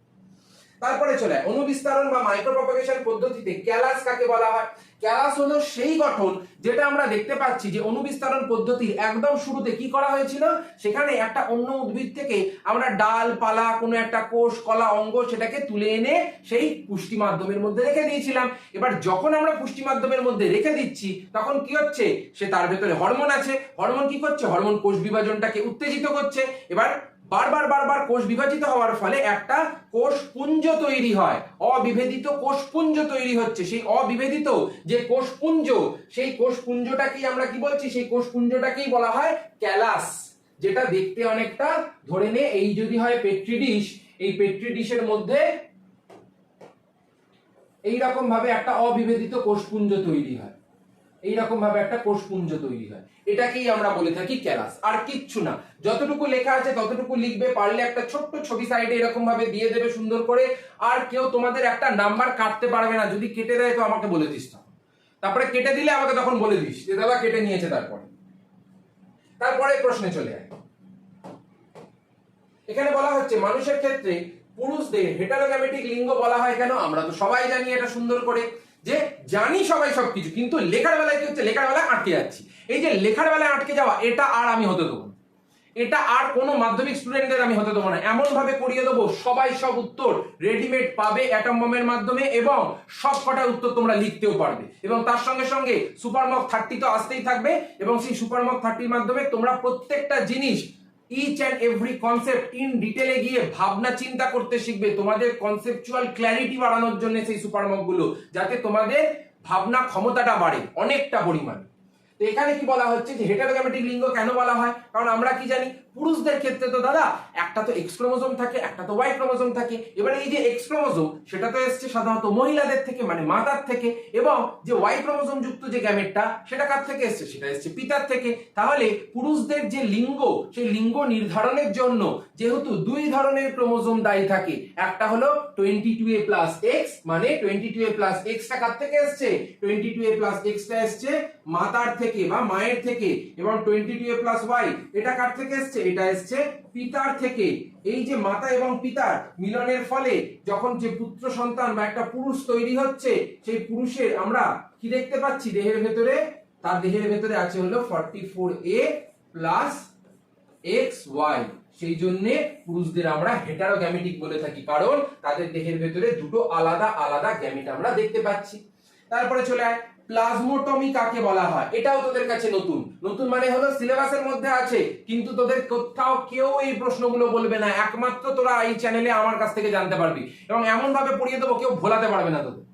তারপরে চলে অনুবিস্তারণ বা মাইক্রোপ্রপাগেশন পদ্ধতিতে ক্যালাস কাকে বলা হয়? ক্যালাস হলো সেই গঠন যেটা আমরা দেখতে পাচ্ছি যে অনুবিস্তারণ পদ্ধতির একদম শুরুতে কি করা হয়েছিল, সেখানে একটা অন্য উদ্ভিদ থেকে আমরা ডাল পালা কোনো একটা কোষ কলা অঙ্গ সেটাকে তুলে এনে সেই পুষ্টি মাধ্যমের মধ্যে রেখে দিয়েছিলাম। এবার যখন আমরা পুষ্টি মাধ্যমের মধ্যে রেখে দিচ্ছি তখন কি হচ্ছে, সে তার ভেতরে হরমোন আছে, হরমোন কি করছে, হরমোন কোষ বিভাজনটাকে উত্তেজিত করছে। এবার বারবার কোষ বিভাজিত হওয়ার ফলে একটা কোষ পুঞ্জ তৈরি হয়, অবিভেদিত কোষ পুঞ্জ তৈরি হচ্ছে। সেই অবিভেদিত যে কোষ পুঞ্জ, সেই কোষ পুঞ্জটাকেই আমরা কি বলছি, সেই কোষ পুঞ্জটাকেই বলা হয় ক্যালাস। যেটা দেখতে অনেকটা, ধরে নে এই যদি হয় পেট্রি ডিশ, এই পেট্রি ডিশের মধ্যে এইরকম ভাবে একটা অবিভেদিত কোষপুঞ্জ তৈরি হয়, এইরকম ভাবে একটা কোষপুঞ্জ তৈরি হয়। এটাকেই আমরা বলে থাকি ক্যালাস। আর কিচ্ছু না, যতটুকু লেখা আছে ততটুকু লিখবে, পারলে একটা ছোট্ট ছবি সাইডে এরকম ভাবে দিয়ে দেবে সুন্দর করে। আর কেউ তোমাদের একটা নাম্বার কাটতে পারবে না, যদি কেটে দেয় তো আমাকে বলে দিস। তারপরে কেটে দিলে আমাকে তখন বলে দিস যে দাদা কেটে নিয়েছে। তারপরে প্রশ্নে চলে আয়। এখানে বলা হচ্ছে মানুষের ক্ষেত্রে পুরুষদের হেটারোগ্যামেটিক লিঙ্গ বলা হয় কেন? আমরা তো সবাই জানি এটা সুন্দর করে, যে জানি সবাই সবকিছু, কিন্তু লেখার বেলায় কি হচ্ছে, লেখার বেলায় আটকে যাচ্ছি। এই যে লেখার বেলায় আটকে যাওয়া, এটা আর আমি হতে দেবো না, এটা আর কোনো মাধ্যমিক স্টুডেন্টদের আমি হতে দেবো না। এমন ভাবে করিয়ে দেবো সবাই সব উত্তর রেডিমেড পাবে অ্যাটম বমের মাধ্যমে, এবং সব কটা উত্তর তোমরা লিখতেও পারবে, এবং তার সঙ্গে সঙ্গে সুপার মক 30 তো আসতেই থাকবে, এবং সেই সুপার মক 30 মাধ্যমে তোমরা প্রত্যেকটা জিনিস each and every concept in ডিটেলে গিয়ে ভাবনা চিন্তা করতে শিখবে, তোমাদের কনসেপচুয়াল ক্ল্যারিটি বাড়ানোর জন্য সেই সুপার মক গুলো, যাতে তোমাদের ভাবনা ক্ষমতাটা বাড়ে অনেকটা পরিমাণে। তো এখানে কি বলা হচ্ছে যে হেটারোগ্যামেটিক লিঙ্গ কেন বলা হয়? কারণ আমরা কি জানি, পুরুষদের ক্ষেত্রে তো দাদা একটা তো এক্স ক্রোমোজোম থাকে, একটা তো ওয়াই ক্রোমোজোম থাকে। এবারে এই যে এক্স ক্রোমোজোম, সেটা তো এসছে সাধারণত মহিলাদের থেকে, মানে মাতার থেকে, এবং যে ওয়াই ক্রোমোজোম যুক্ত যে গ্যামেটটা, সেটা কার থেকে এসছে? সেটা এসছে পিতার থেকে। তাহলে পুরুষদের যে লিঙ্গ, সেই লিঙ্গ নির্ধারণের জন্য যেহেতু দুই ধরনের ক্রোমোজোম দায়ী থাকে, একটা হলো 22A+X, মানে 22A+X টা কার থেকে এসছে? 22A+X টা এসছে মাতার থেকে বা মায়ের থেকে, এবং 22A+Y এটা কার থেকে এসছে? এটা এসছে পিতার থেকে। এই যে মাতা এবং পিতার মিলনের ফলে যখন যে পুত্র সন্তান বা একটা পুরুষ তৈরি হচ্ছে, সেই পুরুষের আমরা কি দেখতে পাচ্ছি দেহের ভেতরে? তার দেহের ভেতরে আছে হলো 44A+XY। সেই জন্য পুরুষদের আমরা হেটারোগ্যামেটিক বলে থাকি, কারণ তাদের দেহের ভেতরে দুটো আলাদা আলাদা গ্যামেট আমরা দেখতে পাচ্ছি। তারপরে চলে আয়, প্লাজমোটমি কাকে বলা হয়? এটাও তোদের কাছে নতুন। নতুন মানে হলো সিলেবাসের মধ্যে আছে, কিন্তু তোদের কোথাও কেউ এই প্রশ্নগুলো বলবে না, একমাত্র তোরা এই চ্যানেলে আমার কাছ থেকে জানতে পারবি, এবং এমন ভাবে পড়িয়ে দেবো কেউ ভোলাতে পারবে না তোদের।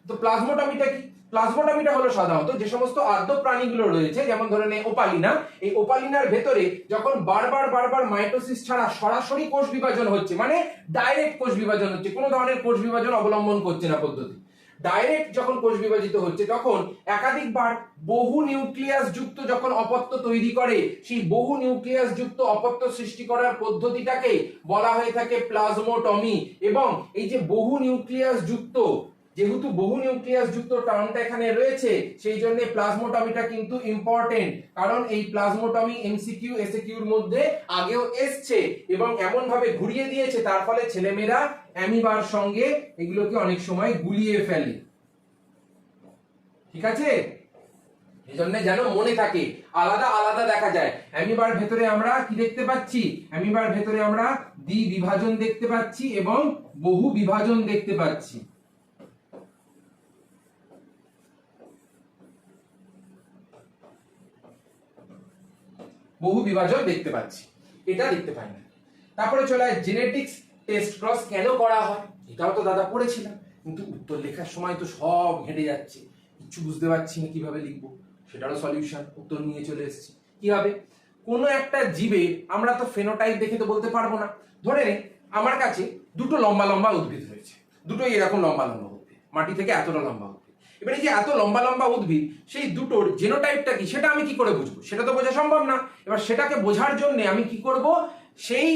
তো প্লাজমোটমিটা কি? প্লাজমোটমিটা হলো সাধারণত যে সমস্ত আর্দ্র প্রাণীগুলো রয়েছে, যেমন ধরে নে ওপালিনা, এই ওপালিনার ভেতরে যখন বারবার মাইটোসিস ছাড়া সরাসরি কোষ বিভাজন হচ্ছে, মানে ডাইরেক্ট কোষ বিভাজন হচ্ছে, কোনো ধরনের কোষ বিভাজন অবলম্বন করছে না পদ্ধতি, ডাইরেক্ট যখন কোষ বিভাজিত হচ্ছে, তখন একাধিকবার বহু নিউক্লিয়াস যুক্ত যখন অপত্য তৈরি করে, সেই বহু নিউক্লিয়াস যুক্ত অপত্য সৃষ্টি করার পদ্ধতিটাকে বলা হয়ে থাকে প্লাজমোটমি। এবং এই যে বহু নিউক্লিয়াস যুক্ত, যেহেতু বহু নিউক্লিয়াস যুক্ত টার্মটা এখানে রয়েছে, সেই জন্য প্লাজমোটমিটা কিন্তু ইম্পর্টেন্ট, কারণ এই প্লাজমোটমি এমসিকিউ এসএকিউর মধ্যে আগেও এসছে, এবং এমন ভাবে ঘুরিয়ে দিয়েছে, তার ফলে ছেলেমেয়েরা অ্যামিবার সঙ্গে এগুলোকে অনেক সময় গুলিয়ে ফেলে। ঠিক আছে, এই জন্য যেন মনে থাকে, আলাদা আলাদা দেখা যায়। অ্যামিবার ভেতরে আমরা কি দেখতে পাচ্ছি? অ্যামিবার ভেতরে আমরা দ্বিবিভাজন দেখতে পাচ্ছি এবং বহু বিভাজন দেখতে পাচ্ছি। বহু বিভাজন দেখতে পাচ্ছি, এটা দেখতে পাই না। তারপরে চলে আসে জেনেটিক্স টেস্ট ক্রস কেন করা হয়? এটাও তো দাদা পড়েছিলাম, কিন্তু উত্তর লেখার সময় তো সব ঘেটে যাচ্ছে, কিছু বুঝতে পারছি না কিভাবে লিখবো, সেটারও সলিউশন উত্তর নিয়ে চলে এসেছি। কি হবে? কোনো একটা জীবে আমরা তো ফেনোটাইপ দেখে তো বলতে পারবো না। ধরে নে আমার কাছে দুটো লম্বা লম্বা উদ্ভিদ রয়েছে, দুটোই এরকম লম্বা লম্বা উদ্ভিদ, মাটি থেকে এতটা লম্বা উদ্ভিদ। এবারে যে এত লম্বা লম্বা উদ্ভিদ, সেই দুটোর জেনোটাইপটা কি, সেটা আমি কি করে বুঝবো? সেটা তো বোঝা সম্ভব না। এবার সেটাকে বোঝার জন্য আমি কি করব? সেই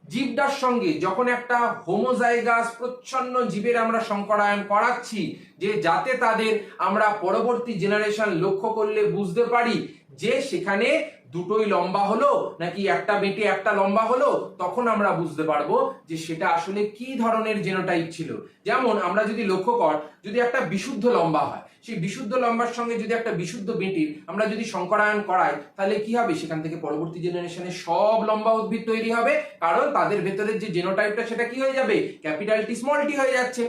জীবটার সঙ্গে যখন একটা হোমোজাইগাস প্রচ্ছন্ন জীবের আমরা সংকরায়ন করাচ্ছি, যে যাতে তাদের আমরা পরবর্তী জেনারেশন লক্ষ্য করলে বুঝতে পারি যে সেখানে দুটোই লম্বা হলো নাকি একটা বেটে একটা লম্বা হলো, তখন আমরা বুঝতে পারবো যে সেটা আসলে কি ধরনের জেনোটাইপ ছিল। যেমন আমরা যদি লক্ষ্য কর, যদি একটা বিশুদ্ধ লম্বা হয়, সেই বিশুদ্ধ লম্বার সঙ্গে যদি একটা বিশুদ্ধ বেটির আমরা যদি সংকরায়ন করাই, তাহলে কি হবে? সেখান থেকে পরবর্তী জেনারেশনে সব লম্বা উদ্ভিদ তৈরি হবে, কারণ তাদের ভেতরের যে জেনোটাইপটা সেটা কি হয়ে যাবে? ক্যাপিটাল টি স্মল টি হয়ে যাচ্ছে।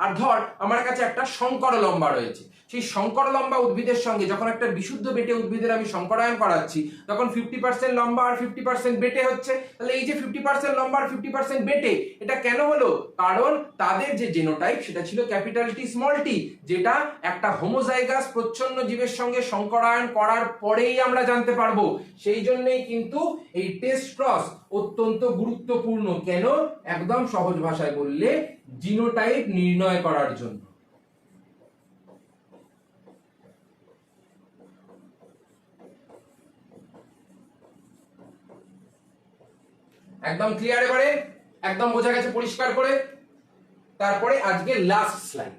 আর ধর আমার কাছে একটা সংকর লম্বা রয়েছে, সেই সংকর লম্বা উদ্ভিদের সঙ্গে যখন একটা বিশুদ্ধ বেটে উদ্ভিদের আমি সংকরায়ন করাচ্ছি, তখন 50% লম্বা আর 50% বেটে হচ্ছে। তাহলে এই যে 50% লম্বা আর 50% বেটে, এটা কেন হলো? কারণ তাদের যে জেনোটাইপ সেটা ছিল ক্যাপিটাল টি স্মল টি, যেটা একটা হোমোজাইগাস প্রচ্ছন্ন জীবের সঙ্গে সংকরায়ন করার পরেই আমরা জানতে পারবো। সেই জন্যই কিন্তু এই টেস্ট ক্রস অত্যন্ত গুরুত্বপূর্ণ। কেন? একদম সহজ ভাষায় বললে জিনোটাইপ নির্ণয় করার জন্য। একদম ক্লিয়ার? এবারে একদম বোঝা গেছে পরিষ্কার করে? তারপরে আজকে লাস্ট স্লাইড,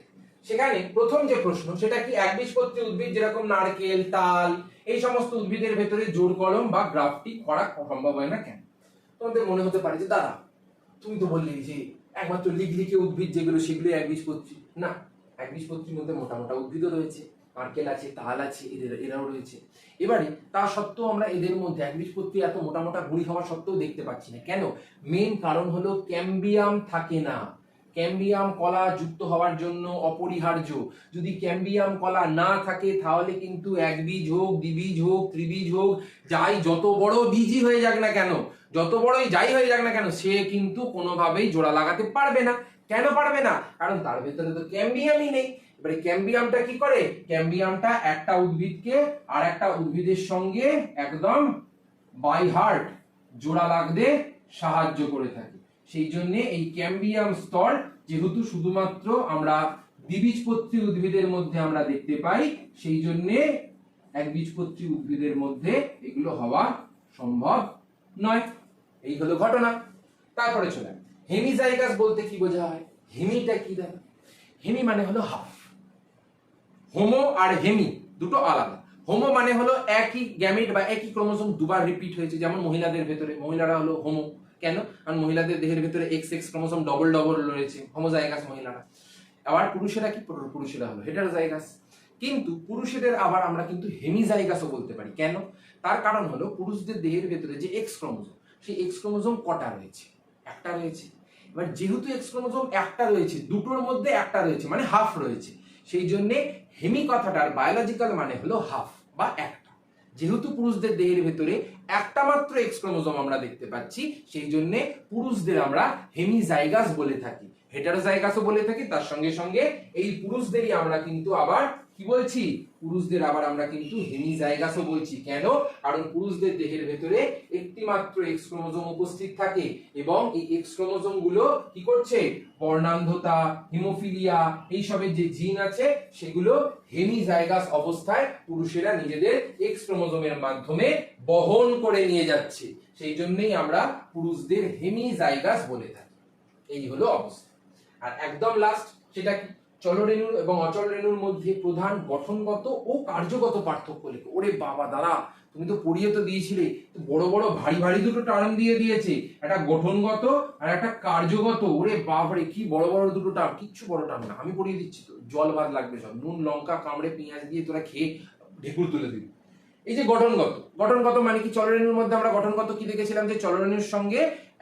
সেখানে প্রথম যে প্রশ্ন সেটা কি, একবীজপত্রী উদ্ভিদ যেরকম নারকেল, তাল, এই সমস্ত উদ্ভিদের ভেতরে জোড় কলম বা গ্রাফটি করা সম্ভব হয় না কেন? তোমাদের মনে হতে পারে যে দাদা তুমি তো বললি যে একমাত্র লিগলিকে উদ্ভিদ যেগুলো সেগুলো একবীজপত্রী না, একবীজপত্রীর মধ্যে মোটা মোটা উদ্ভিদও রয়েছে, নারকেল আছে, তাল আছে, এরাও রয়েছে। এবারে তা সত্ত্বেও আমরা এদের মধ্যে একবীজপত্রী এত মোটা মোটা গুঁড়ি হওয়া সত্ত্বেও দেখতে পাচ্ছি না। কেন? মেন কারণ হলো ক্যাম্বিয়াম থাকে না। ক্যাম্বিয়াম কলা যুক্ত হওয়ার জন্য অপরিহার্য। যদি ক্যাম্বিয়াম কলা না থাকে তাহলে কিন্তু একবীজ হোক, দ্বিবীজ হোক, ত্রিবীজ হোক, যাই যত বড় বীজই হয়ে যাক না কেন, যত বড়ই যাই হয়ে যাক না কেন, সে কিন্তু কোনোভাবেই জোড়া লাগাতে পারবে না। কেন পারবে না? কারণ তার ভেতরে তো ক্যাম্বিয়ামই নেই। এবারে ক্যাম্বিয়ামটা কি করে? ক্যাম্বিয়ামটা একটা উদ্ভিদকে আর একটা উদ্ভিদের সঙ্গে একদম বাই হার্ট জোড়া লাগতে সাহায্য করে থাকে। সেই জন্য এই ক্যাম্বিয়াম স্তর যেহেতু শুধুমাত্র আমরা দ্বিবীজপত্রী উদ্ভিদের মধ্যে আমরা দেখতে পাই, সেই জন্য একবীজপত্রী উদ্ভিদের মধ্যে এগুলো হওয়া সম্ভব নয়। এই হলো ঘটনা। তারপরে চলে হেমিজাইগাস বলতে কি বোঝা হয়? হেমিটা কি দাদা? হেমি মানে হলো হাফ। হোমো আর হেমি দুটো আলাদা। হোমো মানে হলো একই গ্যামেট বা একই ক্রোমোসোম দুবার রিপিট হয়েছে, যেমন মহিলাদের ভেতরে, মহিলারা হলো হোমো। কেন? কারণ মহিলাদের দেহের ভেতরে x x chromosome double double রয়েছে, হোমোজাইগাস মহিলারা। আবার পুরুষেরা কি? পুরুষেরা হলো হেটারোজাইগাস। কিন্তু পুরুষেদের আবার আমরা কিন্তু হেমিজাইগাসও বলতে পারি। কেন? তার কারণ হলো পুরুষদের দেহের ভেতরে যে এক্স ক্রোমোসোম, সেই এক্স ক্রোমোসোম কটা রয়েছে? একটা রয়েছে। এবার যেহেতু এক্স ক্রোমোসোম একটা রয়েছে, দুটোর মধ্যে একটা রয়েছে, মানে হাফ রয়েছে। সেই জন্য হেমি কথাটার বায়োলজিক্যাল মানে হলো হাফ বা একটা। যেহেতু পুরুষদের দেহের ভেতরে একটা মাত্র এক্স ক্রোমোসোম আমরা দেখতে পাচ্ছি, সেই জন্য পুরুষদের আমরা হেমিজাইগাস বলে থাকি, হেটারোজাইগাসও বলে থাকি। তার সঙ্গে সঙ্গে এই পুরুষদেরই আমরা কিন্তু আবার কি বলছি? পুরুষদের আবার আমরা কিন্তু হেমিজাইগাসও বলছি। কেন? কারণ পুরুষদের দেহের ভেতরে একটি মাত্র এক্স ক্রোমোসোম উপস্থিত থাকে এবং এই এক্স ক্রোমোসোম গুলো কি করছে? বর্ণান্ধতা, হিমোফিলিয়া, এইসবের যে জিন আছে সেগুলো হেমিজাইগাস অবস্থায় পুরুষেরা নিজেদের এক্স ক্রোমোসোমের মাধ্যমে বহন করে নিয়ে যাচ্ছে। সেই জন্যই আমরা পুরুষদের হেমিজাইগাস বলে থাকি। এই হলো অবস্থা। আর একদম লাস্ট সেটা কি? চলরেণু এবং অচল রেণুর মধ্যে প্রধান গঠনগত ও কার্যগত পার্থক্য লেখো। ওরে বাবা দাদা, তুমি তো পড়িয়ে তো দিয়েছিলে, বড় বড় ভারী ভারী দুটো টার্ম দিয়ে দিয়েছে, একটা গঠনগত আর একটা কার্যগত। ওরে বাবারে, কি বড় বড় দুটো টার্ম! কিচ্ছু বড় টার্ম না, আমি পড়িয়ে দিচ্ছি তো। জল ভাত লাগবে সব, নুন লঙ্কা কামড়ে পেঁয়াজ দিয়ে তোরা খেয়ে ঢেকুর তুলে দিবি। এই যে গঠনগত, গঠনগত মানে কি? চলরেণুর মধ্যে আমরা গঠনগত কি দেখেছিলাম? যে চলরেণুর সঙ্গে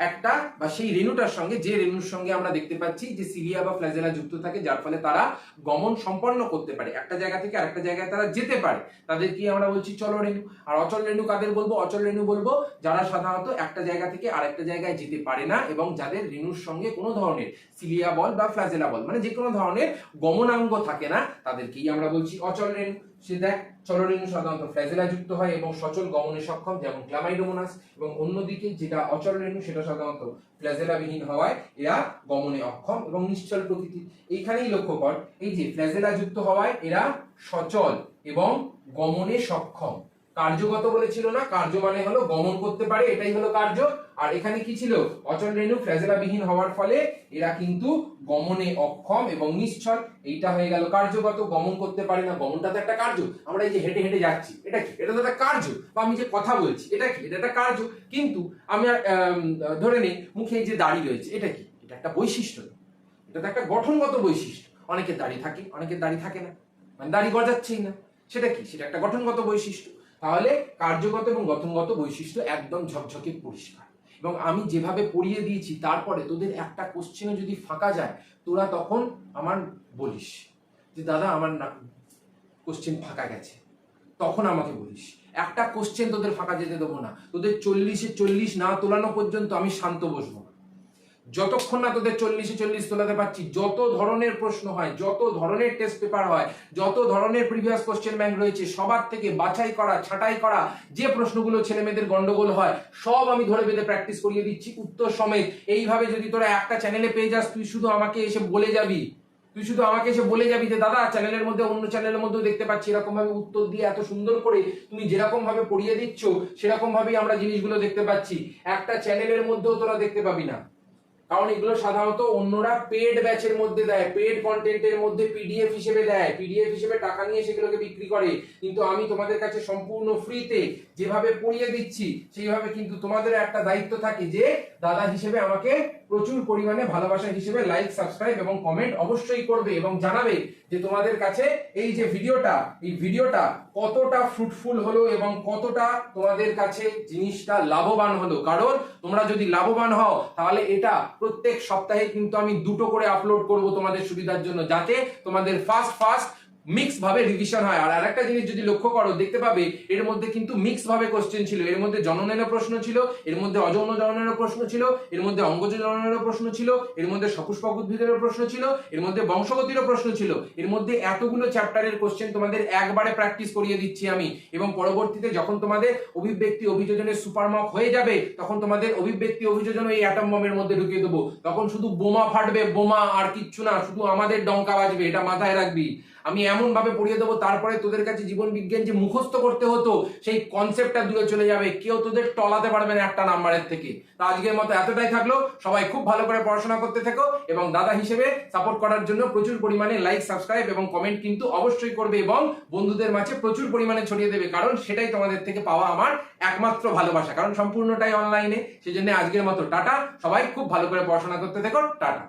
একটা বা সেই রেণুটার সঙ্গে, যে রেণুর সঙ্গে আমরা দেখতে পাচ্ছি যে সিলিয়া বা ফ্ল্যাজেলা যুক্ত থাকে, যার ফলে তারা গমন সম্পন্ন করতে পারে, একটা জায়গা থেকে আরেকটা জায়গায় তারা যেতে পারে, তাদেরকে আমরা বলছি চলরেণু। আর অচল রেণু কাদের বলবো? অচল রেণু বলবো যারা সাধারণত একটা জায়গা থেকে আরেকটা জায়গায় যেতে পারে না এবং যাদের রেণুর সঙ্গে কোনো ধরনের সিলিয়া বল বা ফ্ল্যাজেলা বল মানে যে কোনো ধরনের গমনাঙ্গ থাকে না, তাদেরকেই আমরা বলছি অচল রেণু। সে দেখ, চলরেণু সাধারণত ফ্ল্যাজেলা যুক্ত হয় এবং সচল গমনে সক্ষম, যেমন ক্লামাইডোমোনাস। এবং অন্যদিকে যেটা অচল রেণু সেটা সাধারণত ফ্ল্যাজেলা বিহীন হওয়ায় এরা গমনে অক্ষম এবং নিশ্চল প্রকৃতির। এইখানেই লক্ষ্য কর, এই যে ফ্ল্যাজেলা যুক্ত হওয়ায় এরা সচল এবং গমনে সক্ষম। কার্যগত বলেছিল না? কার্য মানে হলো গমন করতে পারে, এটাই হলো কার্য। আর এখানে কি ছিল? অচল রেণু ফ্ল্যাজেলা বিহীন হওয়ার ফলে এরা কিন্তু গমনে অক্ষম এবং নিশ্চল। এইটা হয়ে গেল কার্যগত, গমন করতে পারে না, গমনটা তো একটা কার্য। আমরা এই যে হেঁটে হেঁটে যাচ্ছি, এটা কি? এটা তো একটা কার্য। বা আমি যে কথা বলছি, এটা কি? এটা একটা কার্য। কিন্তু আমি ধরে নেই মুখে এই যে দাড়ি রয়েছে, এটা কি? এটা একটা বৈশিষ্ট্য, এটা তো একটা গঠনগত বৈশিষ্ট্য। অনেকের দাড়ি থাকে, অনেকের দাড়ি থাকে না, মানে দাড়ি গজাচ্ছেই না, সেটা কি? সেটা একটা গঠনগত বৈশিষ্ট্য। তাহলে কার্যগত এবং গঠনগত বৈশিষ্ট্য একদম ঝকঝকে পরিষ্কার। এবং আমি যেভাবে পড়িয়ে দিয়েছি, তারপরে তোদের একটা কোশ্চেনে যদি ফাঁকা যায়, তোরা তখন আমার বলিস যে দাদা আমার না কোশ্চেন ফাঁকা গেছে, তখন আমাকে বলিস। একটা কোশ্চেন তোদের ফাঁকা যেতে দেবো না। তোদের 40-এ 40 না তোলানো পর্যন্ত আমি শান্ত বসবো না। যতক্ষণ না তোদের 40-এ 40 তোলাতে পারছি, যত ধরনের প্রশ্ন হয়, যত ধরনের টেস্ট পেপার হয়, যত ধরনের প্রিভিয়াস কোশ্চেন ব্যাংক রয়েছে, সবার থেকে বাছাই করা, ছাঁটাই করা যে প্রশ্নগুলো ছেলে মেয়েদের গন্ডগোল হয়, সব আমি ধরে বেঁধে প্র্যাকটিস করিয়ে দিচ্ছি উত্তর সমেত। এইভাবে যদি তোরা একটা চ্যানেলে পেয়ে যাস, তুই শুধু আমাকে এসে বলে যাবি, যে দাদা চ্যানেলের মধ্যে, অন্য চ্যানেলের মধ্যেও দেখতে পাচ্ছি এরকম ভাবে উত্তর দিয়ে এত সুন্দর করে তুমি যেরকম ভাবে পড়িয়ে দিচ্ছ, সেরকম ভাবেই আমরা জিনিসগুলো দেখতে পাচ্ছি। একটা চ্যানেলের মধ্যেও তোরা দেখতে পাবি না, কারণ এগুলো সাধারণত অন্যরা পেড ব্যাচের মধ্যে দেয়, পেড কন্টেন্টের মধ্যে পিডিএফ হিসেবে দেয়, পিডিএফ হিসেবে টাকা নিয়ে সেগুলোকে বিক্রি করে। কিন্তু আমি তোমাদের কাছে সম্পূর্ণ ফ্রিতে যেভাবে পড়িয়ে দিচ্ছি, সেইভাবে কিন্তু তোমাদের একটা দায়িত্ব থাকে যে দাদা হিসেবে আমাকে প্রচুর পরিমাণে ভালোবাসা হিসেবে লাইক, সাবস্ক্রাইব এবং কমেন্ট অবশ্যই করবে এবং জানাবে যে তোমাদের কাছে এই যে ভিডিওটা কতটা ফ্রুটফুল হলো এবং কতটা তোমাদের কাছে জিনিসটা লাভবান হলো। কারণ তোমরা যদি লাভবান হও তাহলে এটা প্রত্যেক সপ্তাহে কিন্তু আমি 2টো করে আপলোড করব তোমাদের সুবিধার জন্য, যাতে তোমাদের ফার্স্ট মিক্স ভাবে রিভিশন হয়। আর আরেকটা জিনিস যদি লক্ষ্য করো, দেখতে পাবে এর মধ্যে কিন্তু মিক্স ভাবে কোশ্চেন ছিল। এর মধ্যে জননেরও প্রশ্ন ছিল, এর মধ্যে অযৌন জননেরও প্রশ্ন ছিল, এর মধ্যে অঙ্গজ জননেরও প্রশ্ন ছিল, এর মধ্যে সপুষ্পক উদ্ভিদেরও প্রশ্ন ছিল, এর মধ্যে বংশগতিরও প্রশ্ন ছিল। এর মধ্যে এতগুলো চ্যাপ্টারের কোশ্চেন তোমাদের একবারে প্র্যাকটিস করিয়ে দিচ্ছি আমি, এবং পরবর্তীতে যখন তোমাদের অভিব্যক্তি অভিযোজনের সুপারমক হয়ে যাবে তখন তোমাদের অভিব্যক্তি অভিযোজন এই অ্যাটম বমের মধ্যে ঢুকিয়ে দেবো। তখন শুধু বোমা ফাটবে, বোমা, আর কিচ্ছু না, শুধু আমাদের ডঙ্কা বাজবে। এটা মাথায় রাখবি। আমি এমন ভাবে পড়িয়ে দেবো, তারপরে তোদের কাছে জীবন বিজ্ঞান যে মুখস্থ করতে হতো সেই কনসেপ্টটা দূরে চলে যাবে। কেউ তোদের টলাতে পারবে না একটা নাম্বারের থেকে। তা আজকের মতো এতটাই থাকলো। সবাই খুব ভালো করে পড়াশোনা করতে থেকো এবং দাদা হিসেবে সাপোর্ট করার জন্য প্রচুর পরিমাণে লাইক, সাবস্ক্রাইব এবং কমেন্ট কিন্তু অবশ্যই করবে এবং বন্ধুদের মাঝে প্রচুর পরিমাণে ছড়িয়ে দেবে। কারণ সেটাই তোমাদের থেকে পাওয়া আমার একমাত্র ভালোবাসা, কারণ সম্পূর্ণটাই অনলাইনে। সেজন্য আজকের মতো টাটা। সবাই খুব ভালো করে পড়াশোনা করতে থেকো। টাটা।